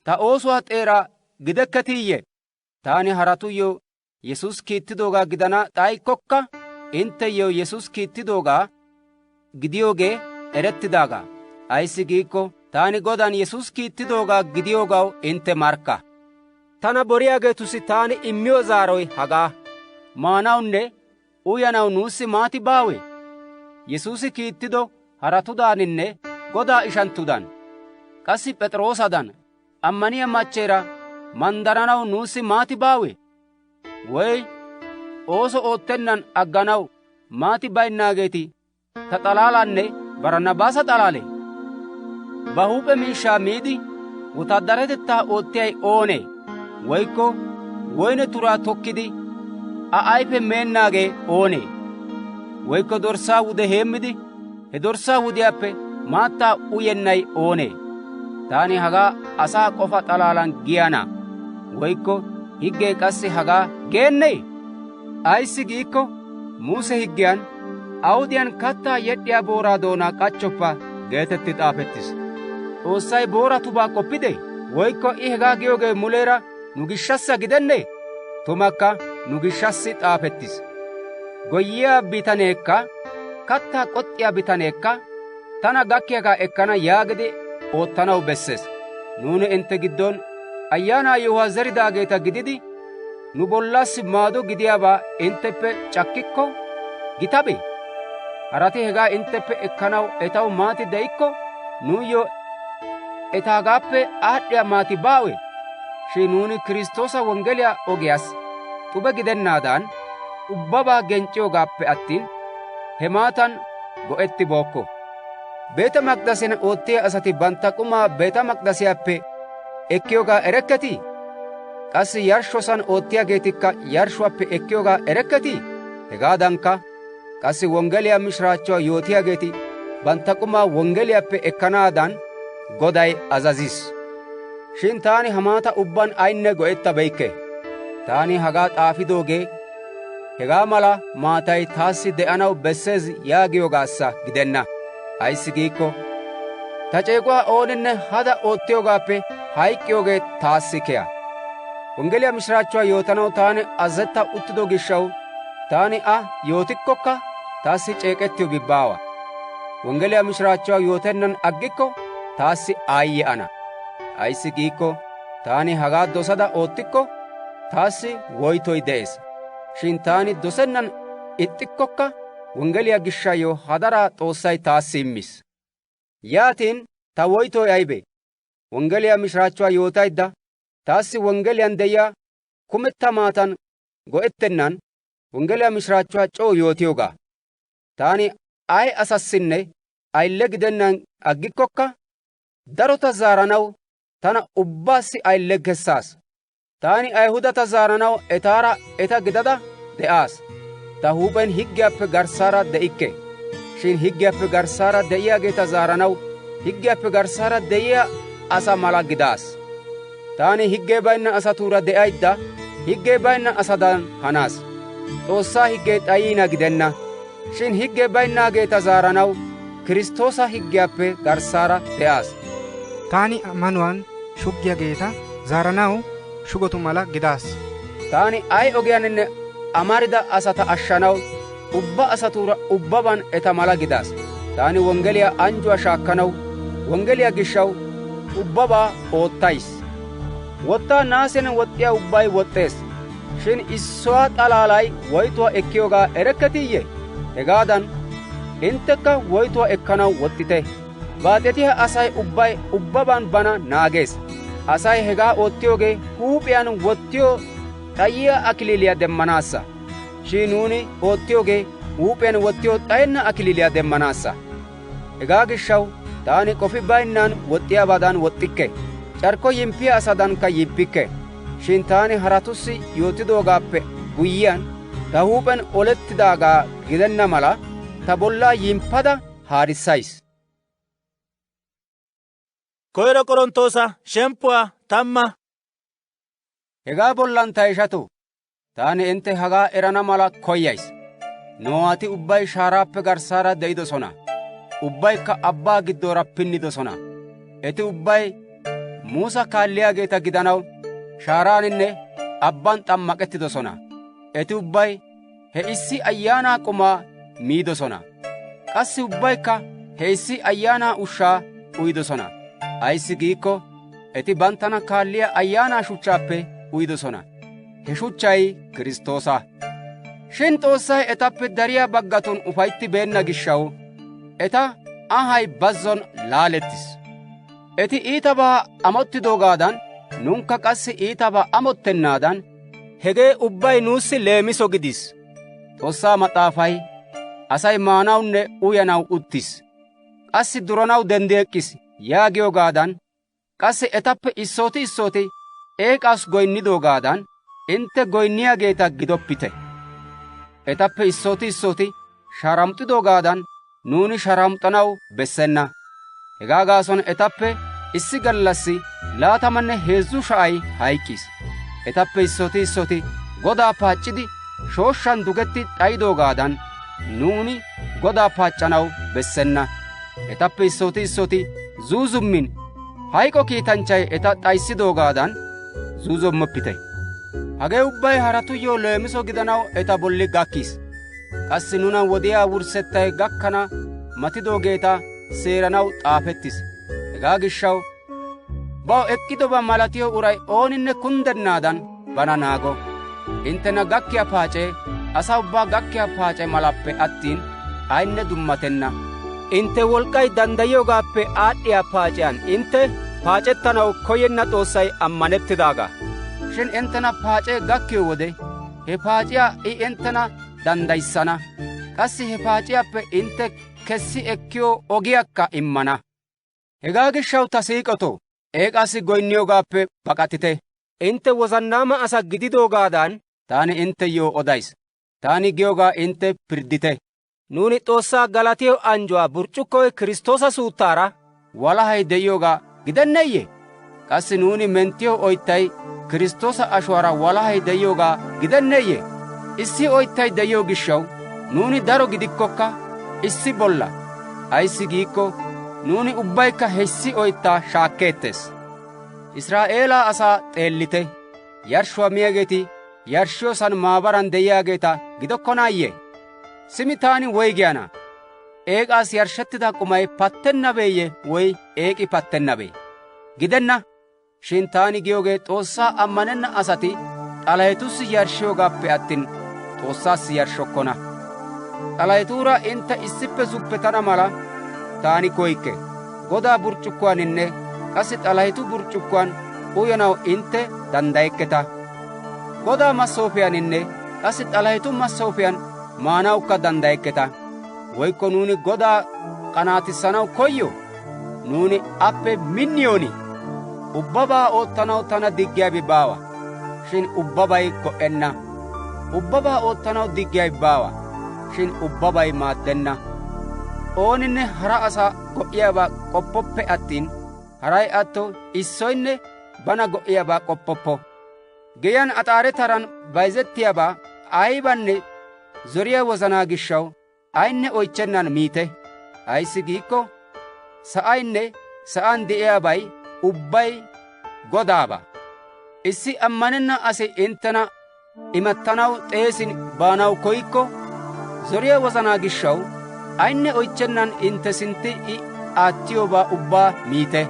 ta oosuwaa xeeraa gidekketiiyye? Taani haratuyyo Yesuus kiittidoogaa gidana xayikkokka intteyyo Yesuus kiittidoogaa gidiyoogee erettidaagaa. Ayssi giikko taani Godan Yesuus kiittidoogaa gidiyoogaw intte markka. Tana boriyaageetussi taani immiyo zaaroy hagaa: maanawunne uyanaw nuussi maati baawe? Yesuusi kiittido haratudaaninne Godaa ishanttudan, qassi P'es'iroosadan ammaniyaa machcheera manddaranaw nuussi maati baawe? Woy ooso oottennan agganaw maati baynnaageeti ta xalaalanne Baranaabaasa xalaalee? Ba huup'e miishshaa miidi wotaadaretettaa oottiyay oonee? Woykko woyne turaa tokkidi a ayfe meennaagee oonee? Woykko dorssaa wude heemmidi he dorssaa wudiyaappe maattaa uyennay oonee? Taani hagaa asaa qofa xalaalan giyaana? Woykko higgee qassi hagaa geennee? Ayssi giikko Muse higgiyan awudiyan kattaa yed'd'iyaa booraa doonaa k'achchoppa geetetti xaafettis. Xoossay booratubaa qoppidee? Woykko I hegaa giyoogee muleera nu gishshassa gidennee? Tumakka nu gishshassi xaafettis. Goyyiyaa bitaneekka kattaa k'oxxiyaa bitaneekka tana gakkiyaagaa ekkana yaagidi oottanaw bessees. Nuuni intte giddon ayyaanaa yewuwaa zeridaageeta gididi nu bollassi maado gidiyaabaa intteppe c'akkikko gitabee? Harati hegaa intteppe ekkanaw etaw maati de'ikko nuuyyo etaagaappe aad'd'iyaa maati baawe? Shin nuuni Kiristtoosa wonggeliyaa ogiyaas xube gidennaadan ubbabaa genc'c'iyoogaappe attin he maatan go'ettibookko. Beete Maqdasiyan oottiyaa asati bantta k'umaa Beete Maqdasiyaappe ekkiyoogaa erekketii? Qassi yarshshosan oottiyaageetikka yarshshuwaappe ekkiyoogaa erekketii? Hegaadankka qassi wonggeliyaa mishiraachchuwaa yootiyaageeti bantta k'umaa wonggeliyaappe ekkanaadan Goday azazis. Shin taani ha maata ubban ayinne go'ettabeykke. Taani hagaa xaafidoogee hegaa mala maatay taassi de'anaw bessees yaagiyoogaassa gidenna. Ayssi giikko ta ceequwaa ooninne hada oottiyoogaappe hayk'k'iyoogee taassi keha. Wonggeliyaa mishiraachchuwaa yootanaw taani azazetta uttido gishshaw taani yootikkokka taassi ceeqettiyoobi baawa. Wonggeliyaa mishiraachchuwaa yootennan aggikko taassi aayye ana. Ayssi giikko taani hagaa dosada oottikko taassi woytoy de'ees. Shin taani dosennan ixxikkokka wonggeliyaa gishshayyo hadaraa Xoossay taassi immis. Yaatin ta woytoy aybee? Wonggeliyaa mishiraachchuwaa yootaydda taassi wonggeliyaan de'iyaa kumetta maatan go'ettennan wonggeliyaa mishiraachchuwaa c'oo yootiyoogaa. taani ay asassinne aylle gidennan aggikkokka darota zaaranaw tana ubbaassi aylle kessaas. Taani Ayihudata zaaranaw etaara eta gidada de'aas. Ta huuphen higgiyaappe garssaara de'ikke. Shin higgiyaappe garssaara de'iyaageeta zaaranaw higgiyaappe garssaara de'iyaa asa mala gidaas. Taani higgee baynna asatuura de'aydda higgee baynna asadan hanaas. Xoossaa higgee d'ayiina gidenna. Shin higgee baynnaageeta zaaranaw Kiristoosa higgiyaappe garssaara de'aas. Taani ammanuwaan shuggiyaageeta zaaranaw shugotu mala gidaas. Taani ay ogiyaaninne amarida asata ashshanaw ubba asatuura ubbaban eta mala gidaas. Taani wonggeliyaa anjjuwaa shaakkanaw wonggeliyaa gishshaw ubbabaa oottays. Wottaa naasiyaan woxxiyaa ubbay woxxees. Shin issuwaa xalaalay woytuwaa ekkiyoogaa erekketiiyye? Hegaadan inttekka woytuwaa ekkanaw woxxite. Baaxetiyaa asay ubbay ubbaban bana naagees. Asay hegaa oottiyoogee huup'iyaan wottiyo d'ayiyaa akiliiliyaa demmanaassa. Shin nuuni oottiyoogee huup'iyaan wottiyo d'ayenna akiliiliyaa demmanaassa. Hegaa gishshaw taani qofi baynnaan woxxiyaabaadan woxxikke. Carkko yimppiyaa asadankka yippikke. Shin taani haratussi yootidoogaappe guyyiyaan ta huup'en olettidaagaa gidenna mala ta bollaa yimppada haarissays. Koyro Qorontoosa shemppuwaa 10. Hegaa bollan ta ishatoo, taani intte hagaa erana mala koyays. Nowaati ubbay shaaraappe garssaara de'idosona. Ubbaykka abbaa giddoora pinnidosona. Eti ubbay Muusa kaalliyaageeta gidanaw shaaraaninne abban xammaqettidosona. Eti ubbay he issi ayyaanaa qumaa miidosona. Qassi ubbaykka he issi ayyaanaa ushshaa uyidosona. Ayssi giikko eti banttana kaalliyaa ayyaanaa shuchchaappe uyidosona. He shuchchay Kiristoosa. Shin Xoossay etappe dariyaa baggatun ufayttibeenna gishshaw eta anhay bazzon laalettis. Eti iitabaa amottidoogaadan nunkka qassi iitabaa amottennaadan hegee ubbay nuussi leemiso gidis. Xoossaa Maxaafay asay maanawunne uyanaw uttis. Qassi duranaw denddi eqqis yaagiyoogaadan qassi etappe issooti issooti eeqaas goynnidoogaadan intte goynniyaageeta gidoppite. Etappe issooti issooti sharamxidoogaadan nuuni sharamxanaw bessenna. Hegaa gaason etappe issi gallassi 23,000 hayk'k'is. Etappe issooti issooti Godaa paac'c'idi shooshshan dugetti d'ayidoogaadan nuuni Godaa paac'c'anaw bessenna. Etappe issooti issooti zuuzummin hayqo kiitanchchay eta d'ayissidoogaadan zuuzummoppite. Hagee ubbay haratuyyo leemiso gidanaw eta bolli gakkis. Qassi nuna wodiyaa wurssettay gakkana matidoogeeta seeranaw xaafettis. Hegaa gishshaw baw ekkidoba malatiyo uray ooninne kunddennaadan bana naago. Inttena gakkiyaa paac'ee asa ubbaa gakkiyaa paac'e malappe attin ayinne dummatenna. Intte wolk'k'ay danddayiyoogaappe aad'd'iyaa paac'iyaan intte paac'ettanaw koyenna Xoossay ammanettidaagaa. Shin inttena paac'ee gakkiyo wode he paaciyaa I inttena danddayissana. Qassi he paac'iyaappe intte kessi ekkiyo ogiyaakka immana. Hegaa gishshaw ta siiqotoo, eeqaassi goynniyoogaappe baqatite. Intte wozannaama asa gididoogaadan taani intteyyoo odays. Taani giyoogaa intte pirddite. Nuuni Xoossaa galatiyo anjjuwaa burc'c'ukkoy Kiristoosa suuttaara walahay de'iyoogaa gidenneeyye? Qassi nuuni menttiyo oyttay Kiristoosa ashuwaara walahay de'iyoogaa gidenneeyye? Issi oyttay de'iyo gishshaw nuuni daro gidikkokka issi bolla. Ayssi giikko nuuni ubbaykka hessi oyttaa shaakkeettes. Israa'eelaa asaa xeellite. Yarshshuwaa miyaageeti yarshshiyoosan maabaran de'iyaageeta gidokkonaayye? Simi taani woygiyaana? Eeqaas yarshshettida qumay pattennabeeyye woy eeqi pattennabee? Gidenna. Shin taani giyoogee Xoossaa ammanenna asati xalahetussi yarshshiyoogaappe attin Xoossaassi yarshshokkona. Xalahetuura intte issippe zuppetana mala taani koykke. Godaa burc'c'ukkuwaaninne qassi xalahetu burc'c'ukkuwaan uyanaw intte danddayekketa. Godaa massoofiyaaninne qassi xalahetu massoofiyaan maanawukka danddayekketa. woykko nuuni Godaa qanaatissanaw koyyo? Nuuni appe minniyooni? Ubbabaa oottanaw tana diggiyaabi baawa. Shin ubbabay go"enna. Ubbabaa oottanaw diggiyaabi baawa. Shin ubbabay maaddenna. Ooninne hara asaa go"iyaabaa qoppoppe attin, haray atto issoynne bana go"iyaabaa qoppoppo. Giyan axaare taran bayzettiyaabaa aybanne zoriyaa wozanaa gishshaw ayinne oychchennan miite. Ayssi giikko sa'aynne sa'aan de'iyaabay ubbay Godaabaa. Issi ammanenna asi inttena imattanaw xeesin baanaw koyikko, zoriyaa wozanaa gishshaw ayinne oychchennan intte sintti I aattiyoobaa ubbaa miite.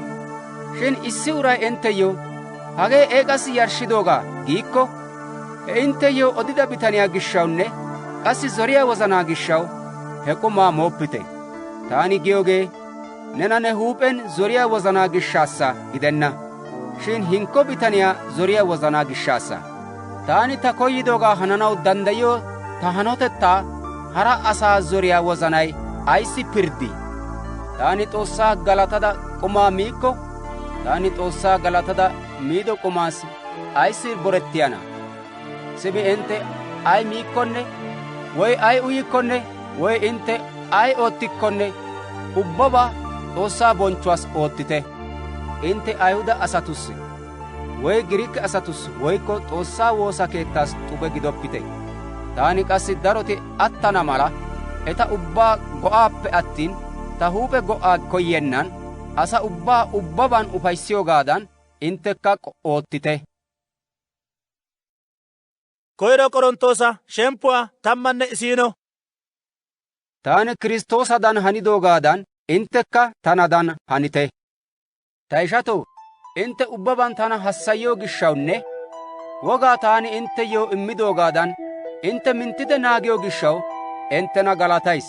Shin issi uray intteyyo, hagee eek'assi yarshshidoogaa giikko, he intteyyo odida bitaniyaa gishshawunne qassi zoriyaa wozanaa gishshaw he qumaa mooppite. Taani giyoogee nena ne huup'en zoriyaa wozanaa gishshaassa gidenna, shin hinkko bitaniyaa zoriyaa wozanaa gishshaassa. Taani ta koyyidoogaa hananaw danddayiyoo ta hanotettaa hara asaa zoriyaa wozanay ayssi pirddii? Taani S'oossaa galatada qumaa miikko, taani S'oossaa galatada miido qumaas ayssi borettiyaana? Simi intte ay miikkonne, woy ay uyikkonne, woy intte ay oottikkonne, ubbabaa S'oossaa bonchchuwaas oottite. Intte Ayihuda asatus, woy Giriike asatus, woykko S'oossaa woosa keettaas xube gidoppite. Taani qassi daroti attana mala, eta ubbaa go'aappe attin, ta huuphe go'aa koyyennan, asa ubbaa ubbabaan ufayssiyoogaadan inttekka oottite. Koyro Qorontoosa shemppuwaa 11. Taani Kiristtoosadan hanidoogaadan inttekka tanadan hanite. Ta ishatoo, intte ubbabaan tana hassayiyoo gishshawunne wogaa taani intteyyoo immidoogaadan intte minttide naagiyoo gishshaw inttena galatays.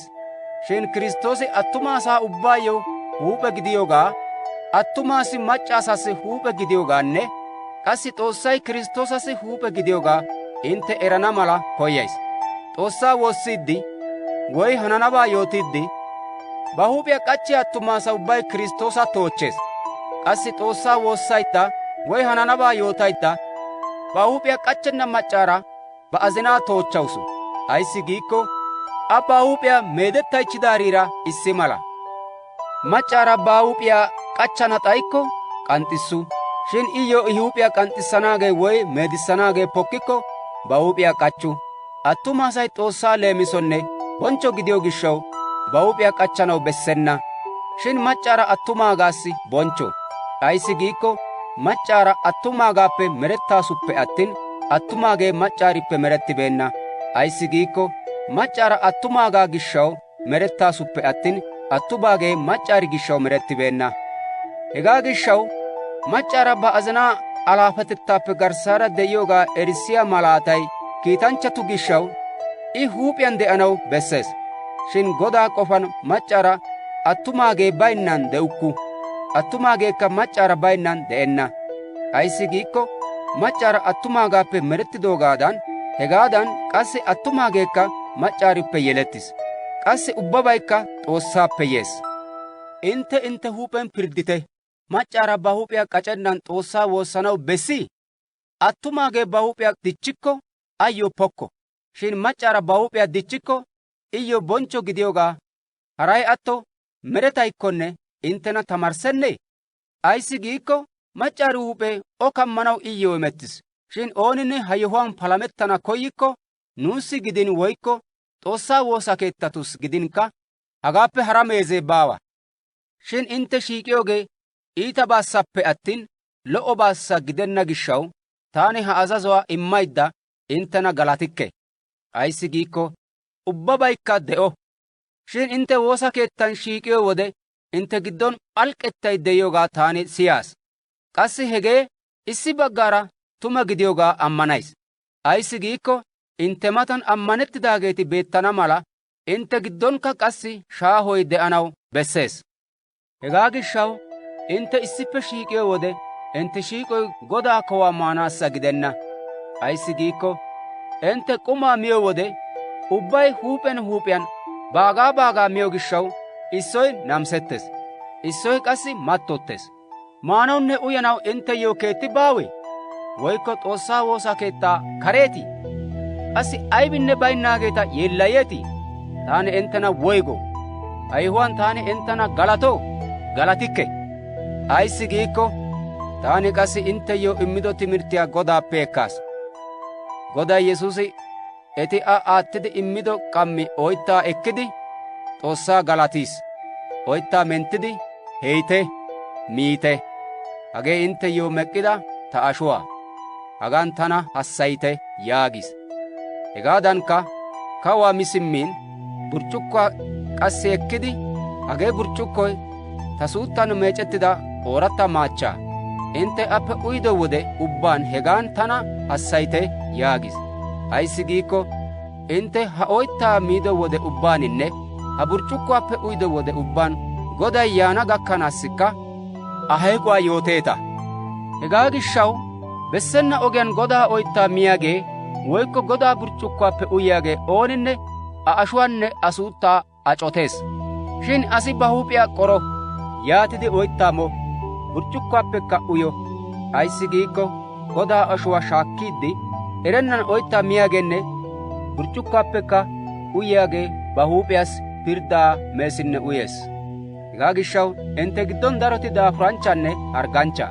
Shin Kiristtoosi attuma asaa ubbaayyoo huup'e gidiyoogaa, attuma asi mac'c'a asaas huup'e gidiyoogaanne qassi S'oossay Kiristtoosas huup'e gidiyoogaa intte erana mala koyays. Xoossaa woossiiddi woy hananabaa yootiiddi ba huup'iyaa k'achchiyaa attuma asaa ubbay Kiristtoosa toochchees. Qassi Xoossaa woossaydda woy hananabaa yootaydda ba huup'iyaa k'achchenna mac'c'aara ba azinaa toochchawusu. Ayssi giikko a ba huup'iyaa meedettaychchidaariira issi mala. Mac'c'aara ba huup'iyaa k'achchana xayikko k'anxxissu. Shin iyyo I huup'iyaa k'anxxissanaagee woy meedissanaagee pokkikko ba huup'iyaa k'achchu. Attuma asay Xoossaa leemisonne bonchcho gidiyo gishshaw ba huup'iyaa k'achchanaw bessenna. Shin mac'c'aara attumaagaassi bonchcho. Ayssi giikko mac'c'aara attumaagaappe merettaasuppe attin, attumaagee mac'c'aarippe merettibeenna. Ayssi giikko mac'c'aara attumaagaa gishshaw merettaasuppe attin, attumaagee mac'c'aari gishshaw merettibeenna. Hegaa gishshaw mac'c'aara ba azinaa alaafetettaappe garssaara de'iyoogaa erissiyaa malaatay kiitanchchatu gishshaw I huup'iyaan de'anaw bessees. Shin Godaa qofan mac'c'aara attumaagee baynnan de'ukku. Attumaageekka mac'c'aara baynnan de'enna. Ayssi giikko mac'c'aara attumaagaappe merettidoogaadan, hegaadan qassi attumaageekka mac'c'aarippe yelettis. Qassi ubbabaykka Xoossaappe yees. Intte huup'en pirddite. Mac'c'aara ba huup'iyaa k'acennan Xoossaa woossanaw bessii? Attumaagee ba huup'iyaa dichchikko ayyo pokko. Shin mac'c'aara ba huup'iyaa dichchikko iyyo bonchcho gidiyoogaa haray atto meretaykkonne inttena tamarissennee? Ayssi giikko mac'c'aari huup'ee o kammanaw iyyo imettis. Shin ooninne ha yohuwaan palamettana koyyikko, nuussi gidin woykko S'oossaa woosa keettatus gidinkka hagaappe hara meezee baawa. Shin intte shiik'iyoogee iitabaassappe attin lo"obaassa gidenna gishshaw taani ha azazuwaa immaydda inttena galatikke. Ayssi giikko ubbabaykka de'o. Shin intte woosa keettan shiik'iyo wode intte giddon p'alk'k'ettay de'iyoogaa taani siyaas. Qassi hegee issi baggaara tuma gidiyoogaa ammanays. Ayssi giikko intte matan ammanettidaageeti beettana mala intte giddonkka qassi shaahoy de'anaw bessees. Hegaa gishshaw intte issippe shiik'iyo wode intte shiiqoy Godaa kawuwaa maanaassa gidenna. Ayssi giikko intte qumaa miyo wode ubbay huup'iyaan baagaa miyo gishshaw issoy namisettes, issoy qassi mattottes. Maanawunne uyanaw intteyyo keetti baawe? Woykko Xoossaa woosa keettaa kareetii? Qassi aybinne baynnaageeta yeellayeetii? Taani inttena woygo? Ayihuwan taani inttena galatoo? Galatikke. Ayissi giikko taani qassi intteyyo immido timirttiyaa Godaappe ekkaas. Goday Yesuusi eti aattidi immido qammi oyttaa ekkidi Xoossaa galatiis. Oyttaa menttidi, heyite, miite. Hagee intteyyo meqqida ta ashuwaa. Hagan tana hassayite yaagis. Hegaadankka kawuwaa mi simmiin burcukkuwaa qassi ekkidi, hagee burcukkoy ta suuttan meecettida ooratta maachchaa. Intte appe uyido wode ubbaan hegaan tana hassayite yaagis. Ayissi giikko intte ha oyttaa miido wode ubbaaninne ha burcukkuwaappe uyido wode ubbaan Goday yaana gakkanaassikka a hayquwaa yooteeta. Hegaa gishshaw bessenna ogiyaan Godaa oyttaa miyaagee woykko Godaa burcukkuwaappe uyiyaagee ooninne a ashuwaanne a suuttaa acotees. Shin asi ba huup'iyaa qoro, yaatidi oyttaa mo, burcukkuwaappekka uyo. Ayissi giikko Godaa ashuwaa shaakkiiddi erennan oyttaa miyaageenne burcukkuwaappekka uyiyaagee ba huup'iyaas pirddaa meesinne uyees. Hegaa gishshaw intte giddon daroti daafuranchchanne hargganchcha.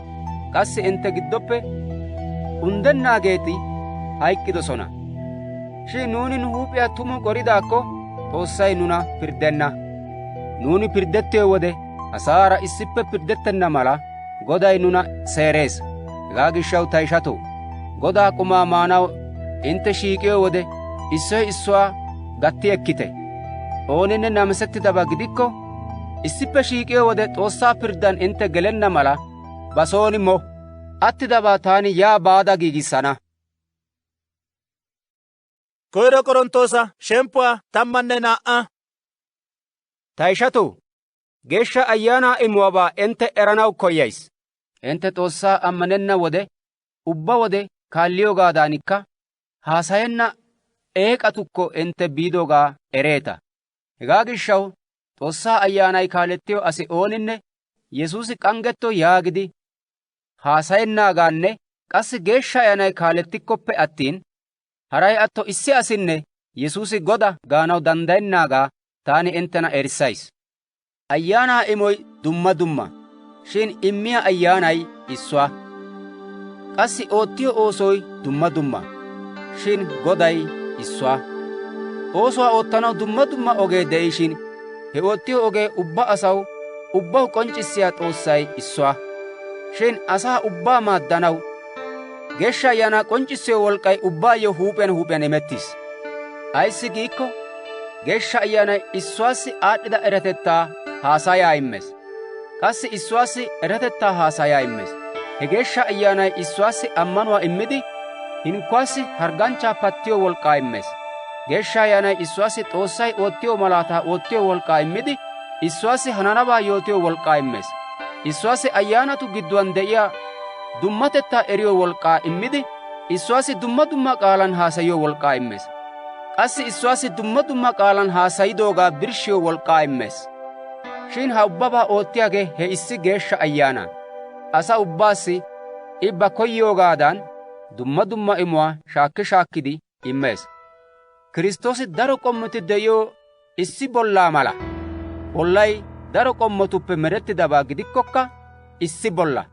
Qassi intte giddoppe unddennaageeti hayk'k'idosona. Shin nuuni nu huup'iyaa tumu qoridaakko Xoossay nuna pirddenna. Nuuni pirddettiyo wode asaara issippe pirddettenna mala Goday nuna seerees. Hegaa gishshaw ta ishatoo, Godaa qumaa maanaw intte shiiqiyo wode issoy issuwaa gatti ekkite. Ooninne namisettidabaa gidikko issippe shiiqiyo wode Xoossaa pirddan intte gelenna mala ba sooni mo. Attidabaa taani yaa baada giigissana. Koyro Qorontoosa shemppuwaa 12. Ta ishatoo, Geeshsha Ayyaanaa imuwaabaa intte eranaw koyyayis. Intte Xoossaa ammanenna wode ubba wode kaalliyoogaadaanikka haasayenna eeqatukko intte biidoogaa ereeta. Hegaa gishshaw Xoossaa Ayyaanay kaalettiyo asi ooninne Yesuusi k'anggetto yaagidi haasayennaagaanne qassi Geeshsha Ayyaanay kaalettikkoppe attiin haray atto issi asinne Yesuusi Goda gaanaw danddayennaagaa taani inttena erissayis. Ayyaanaa imoy dumma dumma, shin immiyaa Ayyaanay issuwaa. Qassi oottiyo oosoy dumma dumma, shin Goday issuwaa. Oosuwaa oottanaw dumma dumma ogee de'ishin he oottiyo ogee ubba asaw ubbaw k'onccissiyaa Xoossay issuwaa. Shin asaa ubbaa maaddanaw Geeshsha Ayaanaa k'onccissiyo wolk'k'ay ubbaayyo huup'iyaan imettiis. Ayissi giikko Geeshsha Ayyaanay issuwaassi aad'd'ida eratettaa haasayaa immees. Qassi issuwaassi eratettaa haasayaa immees. He Geeshsha Ayyaanay issuwaassi ammanuwaa immidi hinkkuwaassi hargganchchaa pattiyo wolk'k'aa immees. Geeshsha Ayyaanay issuwaassi Xoossay oottiyo malaataa oottiyo wolk'k'aa immidi issuwaassi hananabaa yootiyo wolk'k'aa immees. Issuwaassi ayyaanatu gidduwaan de'iyaa dummatettaa eriyo wolk'k'aa immidi issuwaassi dumma dumma qaalan haasayiyo wolk'k'aa immees. Qassi issuwaassi dumma dumma qaalan haasayidoogaa birshshiyo wolk'k'aa immees. Shin ha ubbabaa oottiyaagee he issi Geeshsha Ayyaanaa. Asa ubbaassi I ba koyyoogaadan dumma dumma imuwaa shaakkidi immees. Kiristtoosi daro qommoti de'iyoo issi bollaa mala. Bollay daro qommotuppe merettidabaa gidikkokka issi bolla.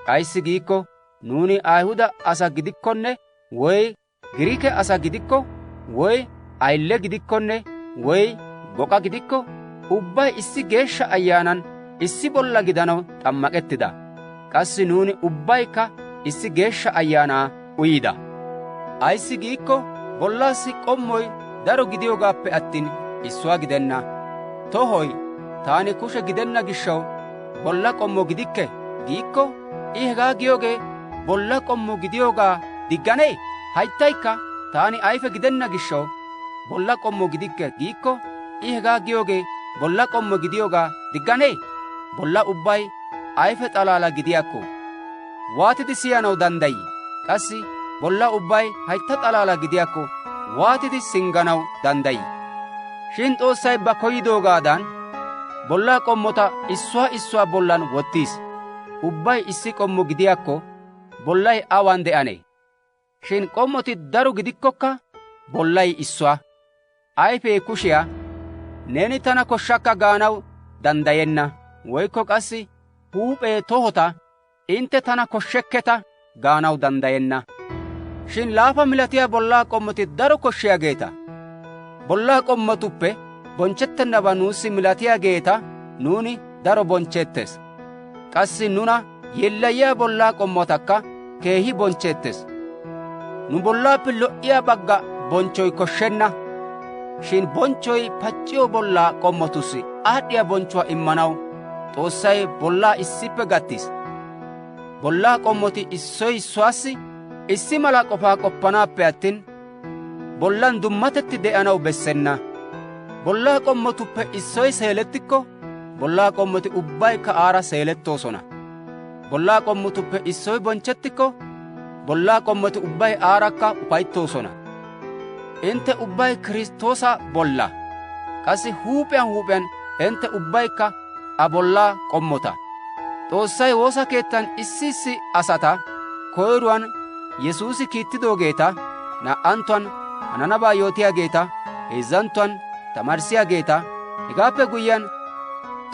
Ayissi giikko nuuni Ayihuda asa gidikkonne woy Giriike asa gidikko woy ayille gidikkonne woy boqa gidikko ubbay issi Geeshsha Ayyaanan issi bolla gidanaw xammaqettida. Qassi nuuni ubbaykka issi Geeshsha Ayyaanaa uyida. Ayissi giikko bollaassi qommoy daro gidiyoogaappe attin issuwaa gidenna. Tohoy taani kushe gidenna gishshaw bolla qommo gidikke giikko I hegaa giyoogee bolla qommo gidiyoogaa digganee? Hayttaykka taani ayfe gidenna gishshaw bolla qommo gidikke giikko I hegaa giyoogee bolla qommo gidiyoogaa digganee? Bolla ubbay ayfe xalaala gidiyaakko waatidi siyanaw danddayii? Qassi bolla ubbay haytta xalaala gidiyaakko waatidi singganaw danddayii? Shin Xoossay ba koyidoogaadan bollaa qommota issuwaa bollan wottiis. Ubbay issi qommo gidiyaakko bollay awan de'anee? Shin qommoti daro gidikkokka bollay issuwaa. Ayfee kushiyaa, neeni tana koshshakka gaanaw danddayenna. Woykko qassi huuphee tohota, intte tana koshshekketa gaanaw danddayenna. Shin laafa milatiyaa bollaa qommoti daro koshshiyaageeta. Bollaa qommotuppe bonchchettennabaa nuussi milatiyaageeta nuuni daro bonchcheettes. Qassi nuna yeellayiyaa bollaa qommotakka keehi bonchcheettes. Nu bollaappe lo"iyaa bagga bonchchoy koshshenna. Shin bonchchoy pacciyo bollaa qommotussi aad'd'iyaa bonchchuwaa immanaw Xoossay bollaa issippe gattiis. Bollaa qommoti issoy issuwaassi issi mala qofaa qoppanaappe attin bollan dummatetti de'anaw bessenna. Bollaa qommotuppe issoy seelettikko bollaa qommoti ubbaykka aara seelettoosona. Bollaa qommotuppe issoy bonchchettikko bollaa qommoti ubbay aarakka ufayttoosona. Intte ubbay Kiristtoosa bolla. Qassi huuphiyan intte ubbaykka a bollaa qommota. Xoossay woosa keettan issi asata koyruwaan Yesuusi kiittidoogeeta, naa"anttuwaan hananabaa yootiyaageeta, heezzanttuwaan tamarissiyaageeta, hegaappe guyyiyaan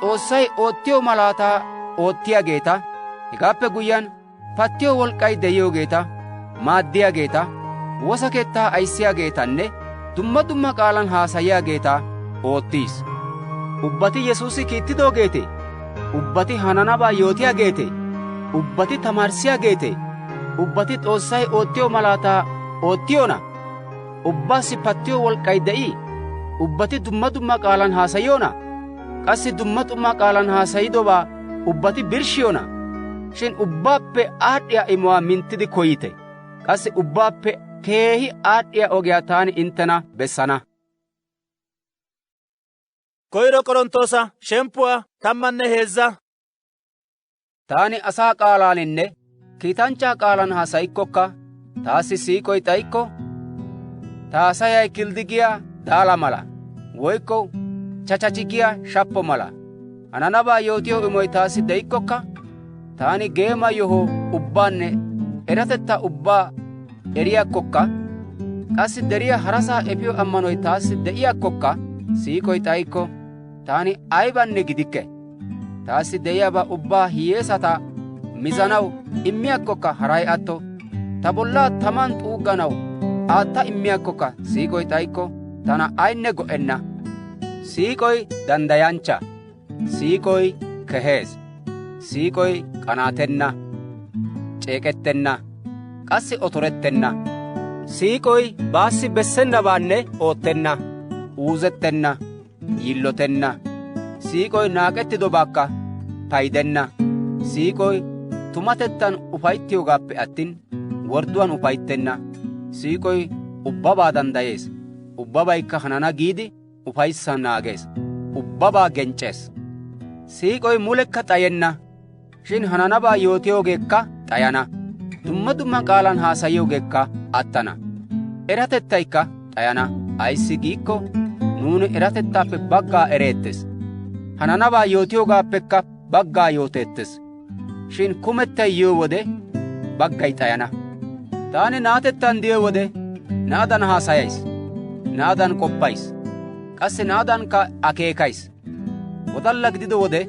Xoossay oottiyo malaataa oottiyaageeta, hegaappe guyyiyaan pattiyo wolk'k'ay de'iyoogeeta, maaddiyaageeta, woosa keettaa ayissiyaageetanne dumma qaalan haasayiyaageeta oottiis. Ubbati Yesuusi kiittidoogeete, ubbati hananabaa yootiyaageete, ubbati tamarissiyaageete, ubbati Xoossay oottiyo malaataa oottiyoona, ubbassi pattiyo wolk'k'ay de'ii, ubbati dumma qaalan haasayiyoona, qassi dumma qaalan haasayidobaa ubbati birshshiyoona. Shin ubbaappe aad'd'iyaa imuwaa minttidi koyite. Qassi ubbaappe keehi aad'd'iyaa ogiyaa taani inttena bessana. Koyro Qorontoosa shemppuwaa 13. Taani asaa qaalaaninne kiitanchchaa qaalan haasayikkokka taassi siiqoy xayikko, ta haasayay kildigiyaa daala mala, woykko chachachchigiyaa shappo mala. Hananabaa yootiyo imoy taassi de'ikkokka, taani geema yoho ubbaanne eratettaa ubbaa eriyaakkokka, qassi deriyaa harasaa efiyo ammanoy taassi de'iyaakkokka, siiqoy xayikko taani aybanne gidikke. Taassi de'iyaabaa ubbaa hiyyeesata mizanaw immiyaakkokka haray atto, ta bollaa taman xuugganaw aatta immiyaakkokka siiqoy xayikko tana ayinne go'enna. Siiqoy danddayanchcha. Siiqoy kehees. Siiqoy qanaatenna, ceeqettenna, qassi otorettenna. Siiqoy baassi bessennabaanne oottenna, uuzettenna, yillotenna. Siiqoy naaqettidobaakka paydenna. Siiqoy tumatettan ufayttiyoogaappe attin wordduwaan ufayttenna. Siiqoy ubbabaa danddayees. Ubbabaykka hanana giidi ufayssan naagees. Ubbabaa genccees. Siiqoy mulekka xayenna. Shin hananabaa yootiyoogeekka xayana. Dumma qaalan haasayiyoogeekka attana. Eratettaykka xayana. Ayissi giikko nuuni eratettaappe baggaa ereettes. Hananabaa yootiyoogaappekka baggaa yooteettes. Shin kumettay yiyo wode baggay xayana. Taani naatettan diyo wode naadan haasayays, naadan qoppays, qassi naadankka akeekays. Wodalla gidido wode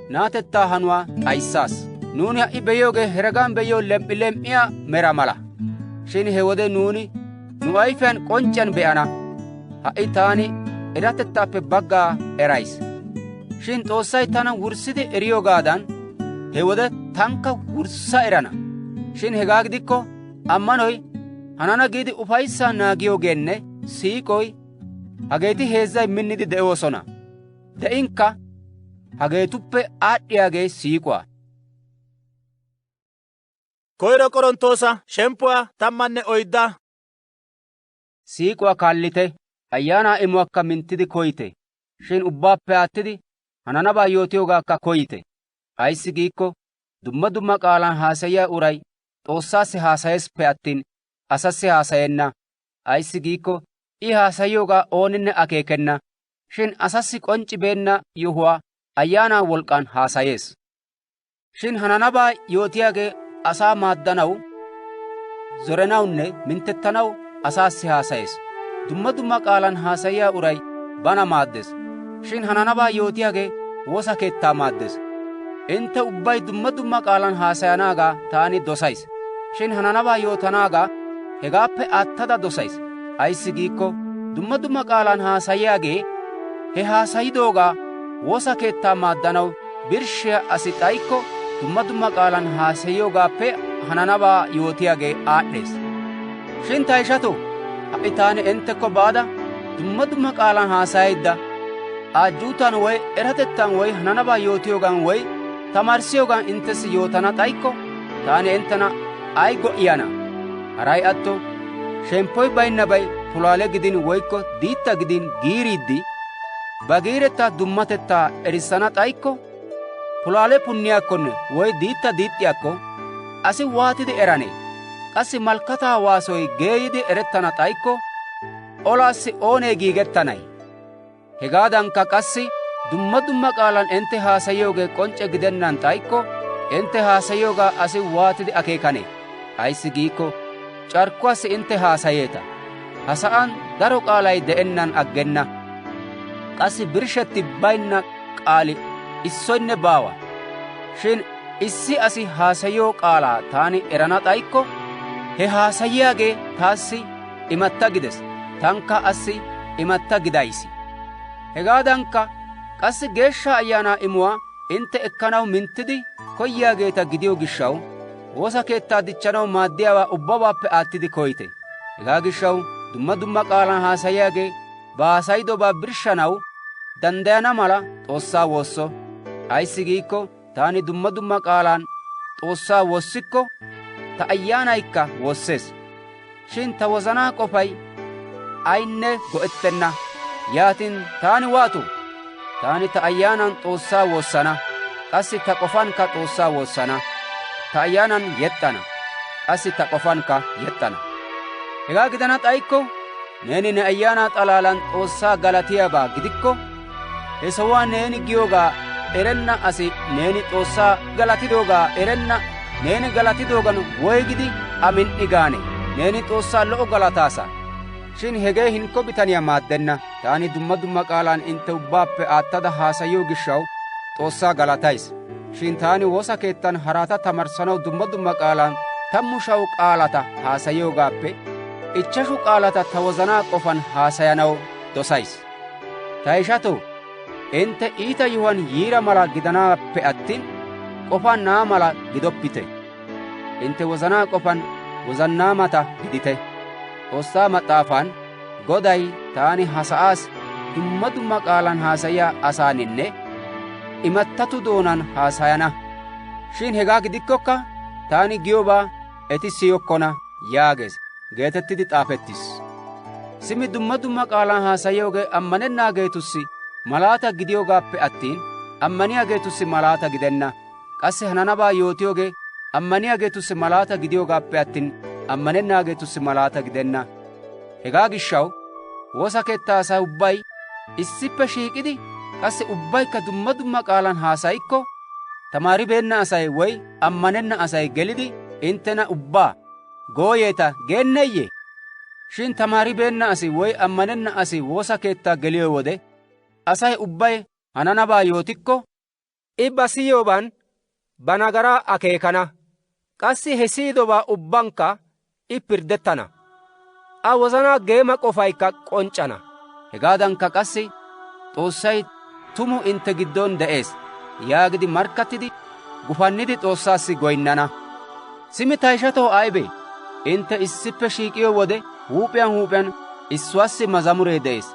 naatettaa hanuwaa xayissaas. Nuuni ha'i be'iyoogee heregan be'iyoo lem"ilem"iyaa mera mala. Shin he wode nuuni nu ayfiyaan k'onc'c'iyaan be'ana. Ha'i taani eratettaappe baggaa erays. Shin Xoossay tana wurssidi eriyoogaadan he wode tankka wurssa erana. Shin hegaa gidikko ammanoy, hanana giidi ufayssan naagiyoogeenne siiqoy hageeti heezzay minnidi de'oosona. De'inkka hageetuppe aad'd'iyaagee siiquwaa. Koyro Qorontoosa shemppuwaa 14. Siiquwaa kaallite, ayyaanaa imuwaakka minttidi koyite. Shin ubbaappe aattidi hananabaa yootiyoogaakka koyite. Ayissi giikko dumma qaalan haasayiyaa uray Xoossaassi haasayeesippe attin asassi haasayenna. Ayissi giikko I haasayiyoogaa ooninne akeekena. Shin asassi qonccibeenna yohuwaa Ayyaanaa wolqqaan haasayees. Shin hananabaa yootiyaagee asaa maaddanaw, zorenawunne minttettanaw asaassi haasayees. Dumma dumma qaalan haasayiyaa uray bana maaddes. Shin hananabaa yootiyaagee woosa keettaa maaddes. Intte ubbay dumma dumma qaalan haasayanaagaa taani dosays. Shin hananabaa yootanaagaa hegaappe aattada dosays. Ayssi giikko dumma dumma qaalan haasayiyaagee he haasayidoogaa woosa keettaa maaddanaw birshshiyaa asi xayikko dumma dumma qaalan haasayiyoogaappe hananabaa yootiyaagee aad'd'ees. Shin ta ishatoo, ha'i taani enttekko baada dumma dumma qaalan haasayayidda ajjuutan woy eratettan woy hananabaa yootiyoogan woy tamaarissiyoogan inttessi yootana xayikko taani enttena ay go'iyaana? Haray atto shemppoy baynnabay pulaale gidin woykko diitta gidin giiriiddi ba giirettaa dummatettaa erissana xayikko pulaale punniyaakkonne woy diitta diixxiyaakko asi waatidi eranee? Qassi malkataa waasoy geeyidi erettana xayikko olaassi oonee giigettanay? Hegaadankka qassi dumma dumma qaalan entte haasayiyoogee qoncce gidennan xayikko entte haasayiyoogaa asi waatidi akeekanee? Ayssi giikko carkkuwaassi intte haasayeeta. Ha sa'aan daro qaalay de'ennan aggenna. Qassi birshshetti baynna qaali issoynne baawa. Shin issi asi haasayiyoo qaalaa taani erana xayikko he haasayiyaagee taassi imatta gides. Tankka assi imatta gidaysi. Hegaadankka qassi Geeshsha Ayaanaa imuwaa intte ekkanaw minttidi koyyiyaageeta gidiyo gishshaw woosa keettaa dichchanaw maaddiyaawaa ubbabaappe aattidi koyite. Hegaa gishshaw dumma dumma qaalan haasayiyaagee ba haasayidobaa birshshanaw danddayana mala Xoossaa woosso. Ayssi giikko taani dumma dumma qaalan Xoossaa woossikko ta ayyaanaykka woossees. Shin ta wozanaa qofay ayinne go'ettenna. Yaatin taani waatu? Taani ta ayyaanan Xoossaa woossana. Qassi ta qofankka Xoossaa woossana. Ta ayyaanan yexxana. Qassi ta qofankka yexxana. Hegaa gidana xayikko neeni ne ayyaanaa xalaalan Xoossaa galatiyaabaa gidikko he sohuwaa neeni giyoogaa erenna asi neeni Xoossaa galatidoogaa erenna. Neeni galatidoogan woygidi amin"i gaane? Neeni Xoossaa lo'o galataasa. Shin hegee hinkko bitaniyaa maaddenna. Taani dumma dumma qaalan intte ubbaappe aattada haasayiyo gishshaw Xoossaa galatays. Shin taani woosa keettan harata tamarssanaw dumma dumma qaalan 10,000 qaalata haasayiyoogaappe 5 qaalata ta wozanaa qofan haasayanaw dosays. Ta ishatoo, intte iita yohuwan yiira mala gidanaappe attin qofan naa mala gidoppite. Intte wozanaa qofan wozannaamata gidite. Xoossaa maxaafaan Goday taani ha sa'aas dumma dumma qaalan haasayiyaa asaaninne imattatu doonan haasayana. Shin hegaa gidikkokka taani giyoobaa eti siyokkona yaagees geetettidi xaafettis. Simi dumma dumma qaalan haasayiyoogee ammanennaageetussi malaata gidiyoogaappe attiin ammaniyaageetussi malaata gidenna. Qassi hananabaa yootiyoogee ammaniyaageetussi malaata gidiyoogaappe attin ammanennaageetussi malaata gidenna. Hegaa gishshaw woosa keettaa asay ubbay issippe shiiqidi qassi ubbaykka dumma dumma qaalan haasayikko tamaaribeenna asay woy ammanenna asay gelidi inttena ubbaa gooyeeta geenneeyye? Shin tamaaribeenna asi woy ammanenna asi woosa keettaa geliyo wode asay ubbay hananabaa yootikko I ba siyooban ba nagaraa akeekana. Qassi he siyidobaa ubbankka I pirddettana. A wozanaa geema qofaykka k'onc'c'ana. Hegaadankka qassi Xoossay tumu intte giddon de'ees yaagidi markkattidi gufannidi Xoossaassi goyinnana. Simi ta ishatoo aybee? Intte issippe shiiqiyo wode huuphiyan issuwaassi mazamuree de'ees,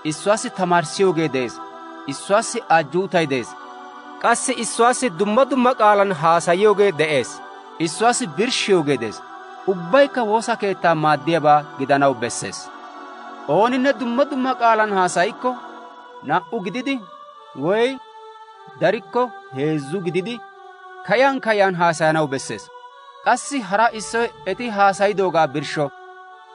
issuwaassi tamaarissiyoogee de'ees, issuwaassi ajjuutay de'ees. Qassi issuwaassi dumma dumma qaalan haasayiyoogee de'ees, issuwaassi birshshiyoogee de'ees. Ubbaykka woosa keettaa maaddiyaabaa gidanaw bessees. Ooninne dumma dumma qaalan haasayikko 2 gididi woy darikko 3 gididi kayan haasayanaw bessees. Qassi hara issoy eti haasayidoogaa birshsho.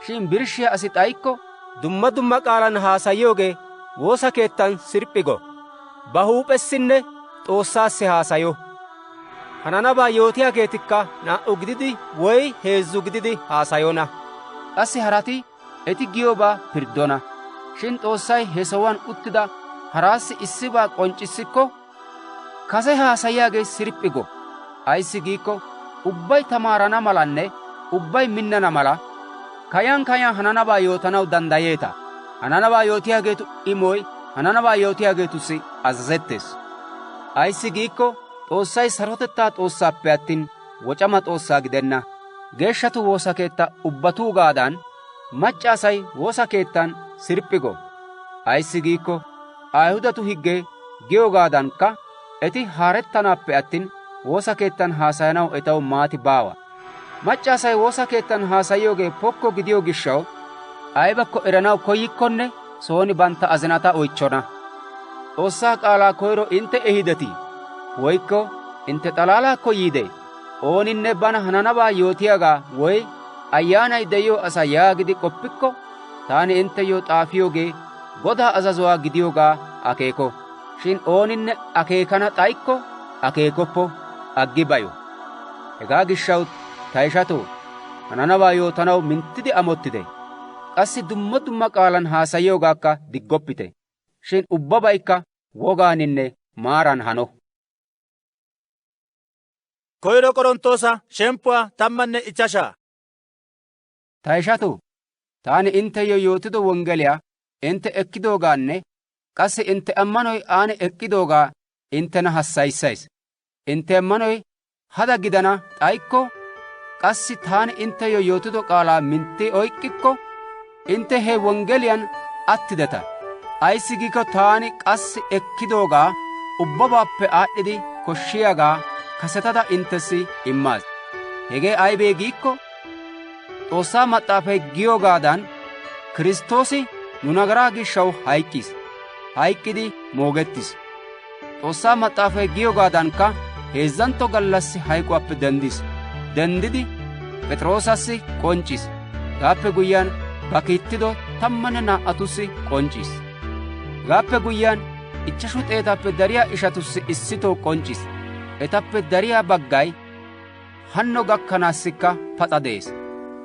Shin birshshiyaa asi xayikko dumma dumma qaalan haasayiyoogee woosa keettan sirphi go. Ba huuphessinne Xoossaassi haasayo. Hananabaa yootiyaageetikka 2 gididi woy 3 gididi haasayona. Qassi harati eti giyoobaa pirddona. Shin Xoossay he sohuwaan uttida haraassi issibaa qonccissikko, kase haasayiyaagee sirphi go. Ayssi giikko ubbay tamaarana malanne ubbay minnana mala kayan hananabaa yootanaw danddayeeta. Hananabaa yootiyaageetu imoy hananabaa yootiyaageetussi azazettees. Ayssi giikko Xoossay sarotettaa Xoossaappe attin wocama Xoossaa gidenna. Geeshshatu woosa keetta ubbatuugaadan macca asay woosa keettan sirphi go. Ayssi giikko Ayihudatu higge giyoogaadankka eti haarettanaappe attin woosa keettan haasayanaw etaw maati baawa. Macca asay woosa keettan haasayiyoogee pokko gidiyo gishshaw aybakko eranaw koyyikkonne sooni bantta azinata oychchona. Xoossaa qaalaa koyro intte ehidetii? Woykko intte xalaalaakko yiide? Ooninne bana hananabaa yootiyaagaa woy ayyaanay de'iyo asa yaagidi qoppikko, taani intteyyo xaafiyoogee Godaa azazuwaa gidiyoogaa akeeko. Shin ooninne akeekana xayikko akeekoppo, aggi bayo. Hegaa gishshaw ta ishatoo, hananabaa yootanaw minttidi amottite. Qassi dumma qaalan haasayiyoogaakka diggoppite. Shin ubbabaykka wogaaninne maaran hano. Koyro Qorontoosa shemppuwaa 15. Ta ishatoo, taani intteyyo yootido wonggeliyaa intte ekkidoogaanne qassi intte ammanoy aane eqqidoogaa inttena hassayissays. Intte ammanoy hada gidana xayikko, qassi taani intteyyo yootido qaalaa mintti oyk'k'ikko, intte he wonggeliyan attideta. Ayssi giikko taani qassi ekkidoogaa ubbabaappe aad'd'idi koshshiyaagaa kasetada inttessi immaas. Hegee aybee giikko, Xoossaa Maxaafay giyoogaadan Kiristtoosi nu nagaraa gishshaw hayk'k'is; hayk'k'idi moogettis. Xoossaa Maxaafay giyoogaadankka heezzantto gallassi hayquwaappe denddis. Denddidi P'es'iroosassi k'onc'c'is. Hegaappe guyyiyaan ba kiittido 12tussi k'onc'c'is. Hegaappe guyyiyaan 500 dariyaa ishatussi issitoo k'onc'c'is. Etappe dariyaa baggay hanno gakkanaassikka pas'a de'es.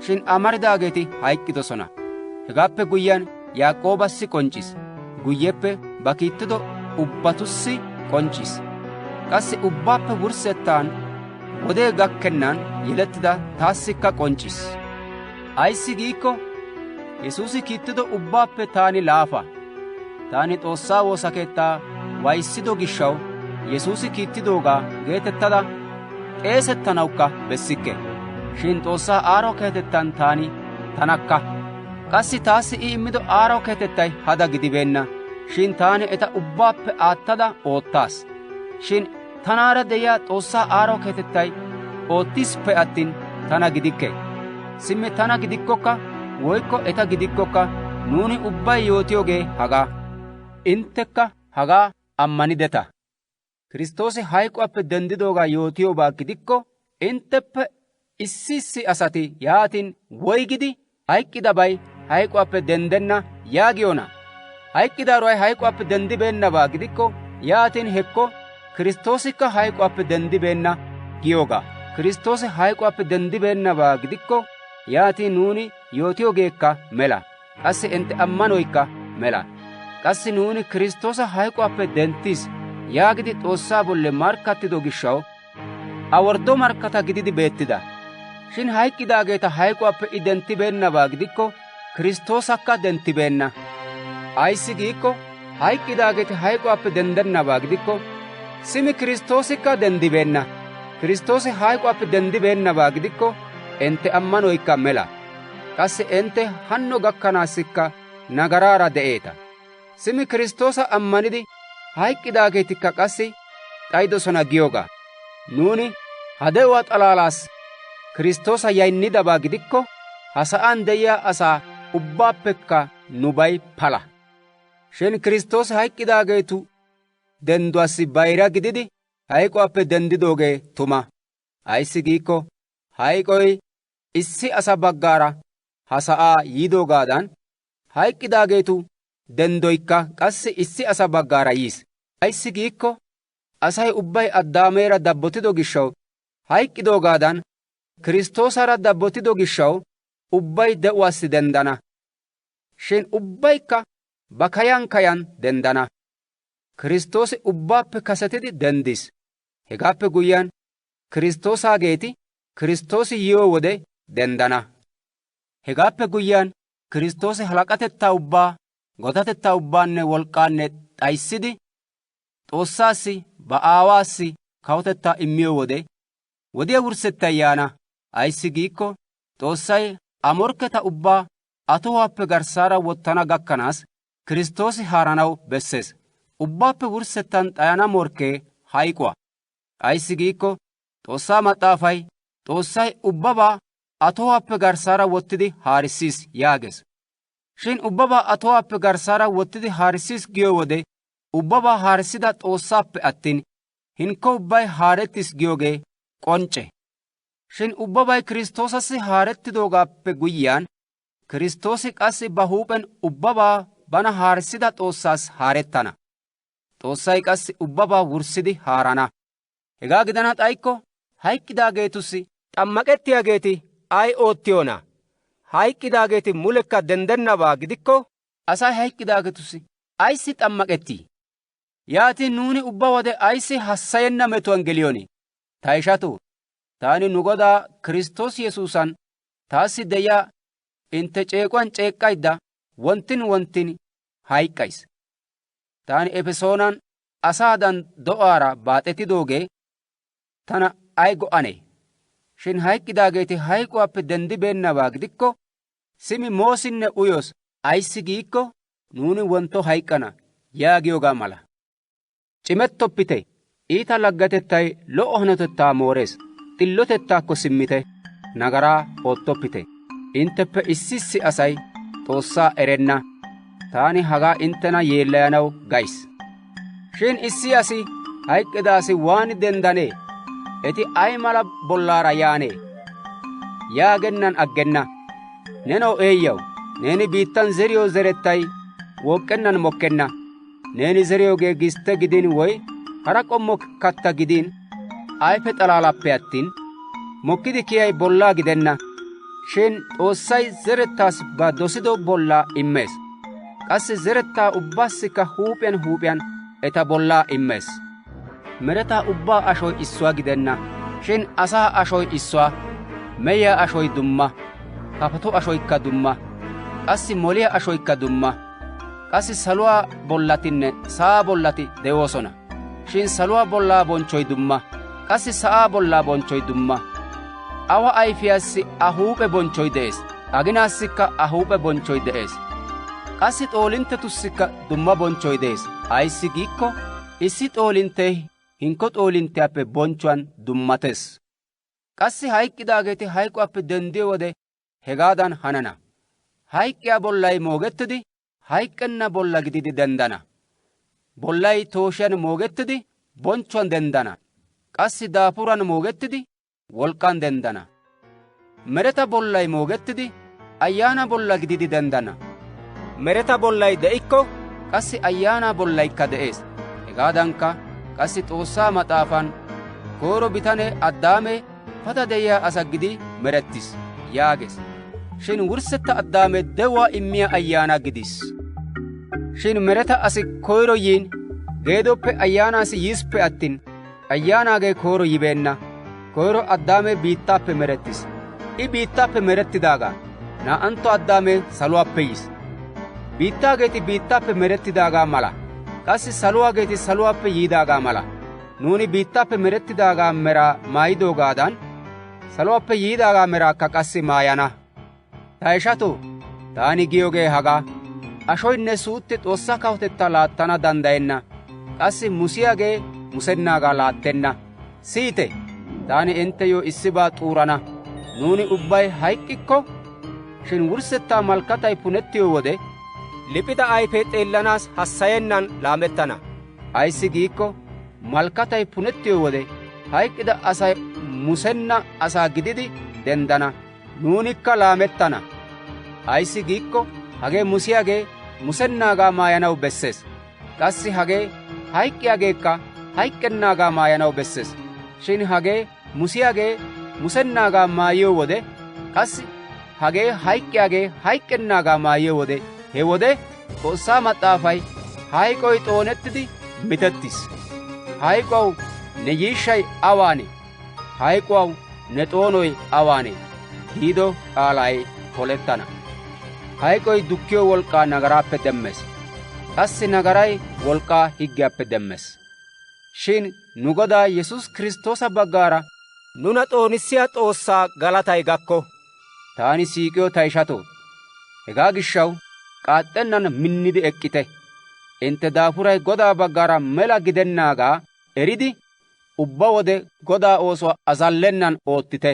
Shin amaridaageeti hayk'k'idosona. Hegaappe guyyiyaan Yaaqoobassi k'onc'c'is. Guyyeppe ba kiittido ubbatussi k'onc'c'is. Qassi ubbaappe wurssettaan wodee gakkennaan yelettida taassikka k'onc'c'is. Ayssi giikko Yesuusi kiittido ubbaappe taani laafa. Taani Xoossaa woosa keettaa wayissido gishshaw Yesuusi kiittidoogaa geetettada xeesettanawukka bessikke. Shin Xoossaa aaro keetettan taani tanakka. Qassi taassi I immido aaro keetettay hada gidibeenna. Shin taani eta ubbaappe aattada oottaas. Shin tanaara de'iyaa Xoossaa aaro keetettay oottispe attin tana gidikke. Simmi tana gidikkokka woykko eta gidikkokka nuuni ubbay yootiyoogee hagaa. Inttekka hagaa ammanideta. Kiristtoosi hayquwaappe denddidoogaa yootiyoobaa gidikko, intteppe issi asati yaatin woygidi hayqqidabay hayquwaappe denddenna yaagiyoona? Hayqqidaaroy hayquwaappe denddibeennabaa gidikko, yaatin hekko Kiristtoosikka hayquwaappe denddibeenna giyoogaa. Kiristtoosi hayquwaappe denddibeennabaa gidikko, yaatin nuuni yootiyoogeekka mela. Qassi intte ammanoykka mela. Qassi nuuni Kiristtoosa hayquwaappe denttiis yaagidi Xoossaa bolle markkattido gishshaw aworddo markkata gididi beettida. Shin hayqqidaageeta hayquwaappe I denttibeennabaa gidikko, Kiristtoosakka denttibeenna. Ayssi giikko hayqqidaageeti hayquwaappe denddennabaa gidikko, simi Kiristoosikka denddibeenna. Kiristtoosi hayquwaappe denddibeennabaa gidikko, entte ammanoykka mela. Qassi entte hanno gakkanaassikka nagaraara de'eeta. Simi Kiristtoosa ammanidi hayqqidaageetikka qassi d'ayidosona giyoogaa. Nuuni ha de'uwaa xalaalaas Kiristtoosa yaynnidabaa gidikko, ha sa'aan de'iyaa asaa ubbaappekka nubay pala. Shin Kiristtoosi hayqqidaageetu dendduwaassi bayira gididi hayquwaappe denddidoogee tuma. Ayssi giikko hayqoy issi asa baggaara ha sa'aa yiidoogaadan, hayqqidaageetu dendoykka qassi issi asa baggaara yiis. Ayssi giikko asay ubbay Addaameera dabbotido gishshaw hayqqidoogaadan Kiristoosaara dabbotido gishshaw ubbay de'uwaassi denddana. Shin ubbaykka ba kayan kayan denddana. Kiristoosi ubbaappe kasetidi denddis. Hegaappe guyyiyaan Kiristoosageeti Kiristoosi yiyoo wode denddana. Hegaappe guyyiyaan Kiristoosi halaqatettaa ubbaa, godatettaa ubbaanne wolqqaanne d'ayissidi Xoossaassi ba Aawaassi kawutettaa immiyoo wode wodiyaa wurssettay yaana. Ayssi giikko Xoossay amorkketa ubbaa atohuwaappe garssaara wottana gakkanaas Kiristoosi haaranaw bessees. Ubbaappe wurssettan d'ayana morkkee hayquwaa. Ayssi giikko Xoossaa Maxaafay Xoossay ubbabaa atohuwaappe garssaara wottidi haarissiis yaagees. Shin ubbabaa atohuwaappe garssaara wottidi haarissiis giyoo wode ubbabaa haarissida Xoossaappe attin hinkko ubbay haarettis giyoogee qoncce. Shin ubbabay Kiristoosassi haarettidoogaappe guyyiyaan Kiristoosi qassi ba huuphen ubbabaa bana haarissida Xoossaas haarettana. Xoossay qassi ubbabaa wurssidi haarana. Hegaa gidana xayikko hayqqidaageetussi xammaqettiyaageeti ay oottiyoona? Hayqqidaageeti mulekka denddennabaa gidikko asay hayqqidaageetussi ayssi xammaqettii? Yaatin nuuni ubba wode ayssi hassayenna metuwaan geliyooni? Ta ishatoo, taani nu Godaa Kiristoos Yesuusan taassi de'iyaa intte ceequwaan ceeqqaydda wonttin wonttin hayqqays. Taani Efesoonan asaadan do'aara baaxetidoogee tana ay go'anee? Shin hayqqidaageeti hayquwaappe denddibeennabaa gidikko simi moosinne uyos ayssi giikko nuuni wonto hayqqana yaagiyoogaa mala. Cimettoppite. Iita laggatettay lo'o hanotettaa moorees. Xillotettaakko simmite. Nagaraa oottoppite. Intteppe issi asay Xoossaa erenna. Taani hagaa inttena yeellayanaw gays. Shin issi asi hayqqida asi waan denddanee? Eti ay mala bollaara yaanee? Yaagennan aggenna. Nenoo eeyyaw, neeni biittan zeriyoo zerettay wooqqennan mokkenna. Neeni zeriyoogee gistte gidin woy hara qommo katta gidin ayfe xalaalappe attin mokkidi kiyay bollaa gidenna. Shin Xoossay zerettaas ba dosido bollaa immees. Qassi zerettaa ubbaassikka huuphiyan huuphiyan eta bollaa immees. Meretaa ubbaa ashoy issuwaa gidenna. Shin asaa ashoy issuwaa, mehiyaa ashoy dumma, kafatu ashoykka dumma, qassi moliyaa ashoykka dumma. Qassi saluwaa bollatinne sa'aa bollati de'oosona. Shin saluwaa bollaa bonchchoy dumma, qassi sa'aa bollaa bonchchoy dumma. Awa ayfiyaassi a huuphe bonchchoy de'ees. Aginaassikka a huuphe bonchchoy de'ees. Qassi xoolinttetussikka dumma bonchchoy de'ees. Ayssi giikko issi xoolinttee hinkko xoolintteeppe bonchchuwaan dummatees. Qassi hayqqidaageeti hayquwaappe denddiyo wode hegaadan hanana. Hayqqiyaa bollay moogettidi hayqqenna bolla gididi denddana. Bollay tooshiyan moogettidi bonchchuwaan denddana. Qassi daafuran moogettidi wolqqan denddana. Mereta bollay moogettidi ayyaana bolla gididi denddana. Mereta bollay de'ikko qassi ayyaana bollaykka de'ees. Hegaadankka qassi Xoossaa Maxaafan koyro bitanee Addaamee pata de'iyaa asa gidi merettis yaagees. Shin wurssetta Addaamee de'uwaa immiyaa ayyaana gidis. Shin mereta asi koyro yiin geedoppe ayyaanaasi yiisippe attin ayyaanaagee koyro yibeenna. Koyro Addaamee biittaappe merettis. I biittaappe merettidaagaa. Naa'antto Addaamee saluwaappe yiis. Biittaageeti biittaappe merettidaagaa mala. Qassi saluwaageeti saluwaappe yiidaagaa mala. Nuuni biittaappe merettidaagaa meraa maayidoogaadan saluwaappe yiidaagaa meraakka qassi maayana. Ta ishatoo, taani giyoogee hagaa. Ashoynne suutti Xoossaa kawutettaa laattana danddayenna. Qassi musiyaagee musennaagaa laattenna. Siyite, taani intteyyo issibaa xuurana. Nuuni ubbay hayqqikko, shin wurssettaa malkatay punettiyo wode liphida ayfee xeellanaas hassayennan laamettana. Ayssi giikko malkatay punettiyo wode hayqqida asay musenna asaa gididi denddana. Nuunikka laamettana. Ayssi giikko hagee musiyaagee musennaagaa maayanaw bessees. Qassi hagee hayk'k'iyaageekka hayk'k'ennaagaa maayanaw bessees. Shin hagee musiyaagee musennaagaa maayiyo wode, qassi hagee hayk'k'iyaagee hayk'k'ennaagaa maayiyo wode, he wode S'oossaa Maxaafay hayqoy xoonettidi mitettis. Hayqow ne yiishshay awaanee? Hayqow ne xoonoy awaanee? giido qaalay polettana. Hayqoy dukkiyo wolqqaa nagaraappe demmees. Qassi nagaray wolqqaa higgiyaappe demmees. Shin nu Godaa Yesuus Kiristtoosa baggaara nuna xoonissiyaa Xoossaa galatay gakko. Taani siiqiyo ta ishatoo, hegaa gishshaw qaaxxennan minnidi eqqite. Intte daafuray Godaa baggaara mela gidennaagaa eridi, ubba wode Godaa oosuwaa azallennan oottite.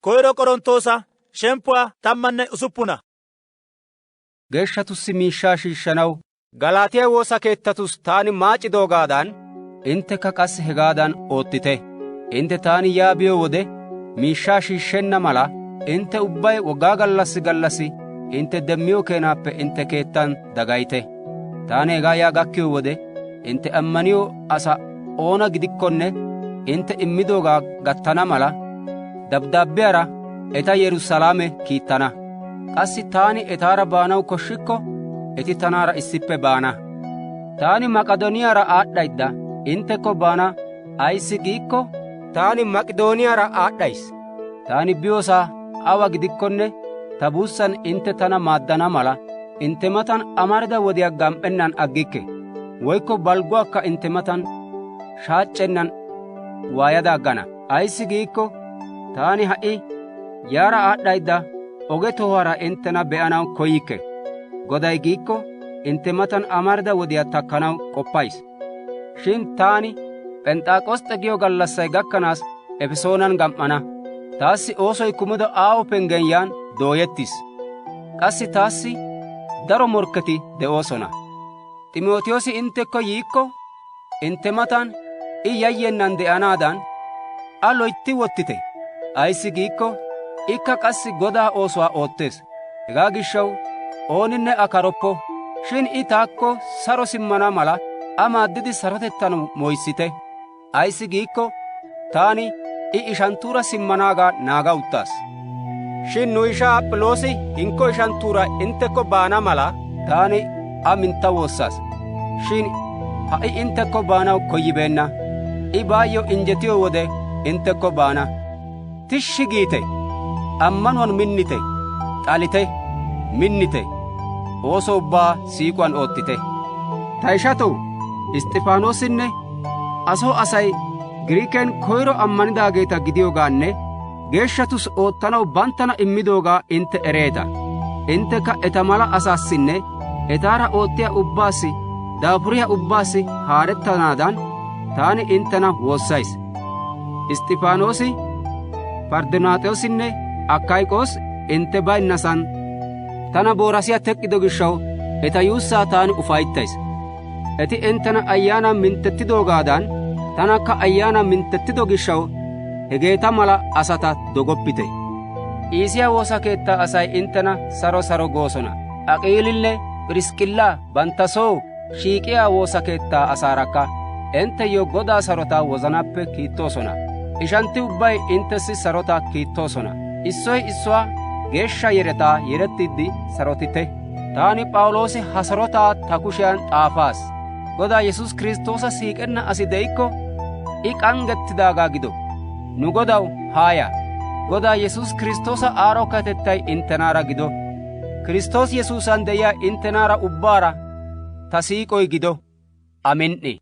Koyro Qorontoosa shemppuwaa 16. Geeshshatussi miishshaa shiishshanaw Galaatiyaa woosa keettatus taani maacidoogaadan, inttekka qassi hegaadan oottite. Intte taani yaa biyo wode miishshaa shiishshenna mala, intte ubbay woggaa gallassi intte demmiyo keenaappe intte keettan dagayite. Taani hegaa yaa gakkiyo wode intte ammaniyo asa oona gidikkonne intte immidoogaa gattana mala dabdaabbiyaara eta Yerusalaame kiittana. Qassi taani etaara baanaw koshshikko eti tanaara issippe baana. Taani Maqedooniyaara aad'd'aydda inttekko baana. Ayissi giikko taani Maqedooniyaara aad'd'ays. Taani biyoosaa awa gidikkonne ta buussan intte tana maaddana mala, intte matan amarida wodiyaa gam"ennan aggikke. Woykko balguwaakka intte matan shaaccennan waayada aggana. Ayissi giikko taani ha'i yaara aad'd'aydda oge tohuwaara inttena be'anaw koyikke. Goday giikko intte matan amarida wodiyaa takkanaw qoppays. Shin taani Phenxaakosxe giyo gallassay gakkanaas Efesoonan gam"ana. Taassi oosoy kumido aawo penggen yaan dooyettis. Qassi taassi daro morkketi de'oosona. Ximootiyoosi inttekko yiikko intte matan I yayyennan de'anaadan a loytti wottite. Ayissi giikko ikka qassi Godaa oosuwaa oottees. Hegaa gishshaw ooninne akaroppo. Shin I taakko saro simmana mala a maaddidi sarotettan moyssite. Ayissi giikko taani I ishanttuura simmanaagaa naaga uttaas. Shin nu ishaa Aphiloosi hinkko ishanttuura inttekko baana mala taani a mintta woossaas. Shin ha'i inttekko baanaw koyyibeenna. I baayyo injjetiyo wode inttekko baana. Tishshi giite. Ammanuwan minnite. Xalite. Minnite. Ooso ubbaa siiquwan oottite. Ta ishatoo, Isxifaanossinne asoo asay Giriiken koyro ammanidaageeta gidiyoogaanne geeshshatus oottanaw banttana immidoogaa intte ereeta. Inttekka eta mala asaassinne etaara oottiyaa ubbaassi daafuriyaa ubbaassi haarettanaadan taani inttena woossays. Isxifaanos, Pardonaaxoosinne Akayqoos intte baynnasan tana boorasiyaa teqqido gishshaw eta yuussaa taani ufayttays. Eti inttena ayyaanan minttettidoogaadan tanakka ayyaanan minttettido gishshaw hegeeta mala asata dogoppite. Iisiyaa woosa keettaa asay inttena saro goosona. Aqiilinne Pirisk'illa bantta soo shiiqiyaa woosa keettaa asaarakka intteyyo Godaa sarotaa wozanappe kiittoosona. Ishantti ubbay inttessi sarotaa kiittoosona. Issoy issuwaa geeshsha yeretaa yerettiddi sarotite. Taani P'awuloosi ha sarotaa ta kushiyan xaafaas. Godaa Yesuus Kiristtoosa siiqenna asi de'ikko I qanggettidaagaa gido. Nu Godaw haaya. Godaa Yesuus Kiristtoosa aaro katettay inttenaara gido. Kiristoos Yesuusan de'iyaa inttenaara ubbaara ta siiqoy gido. Amin"i.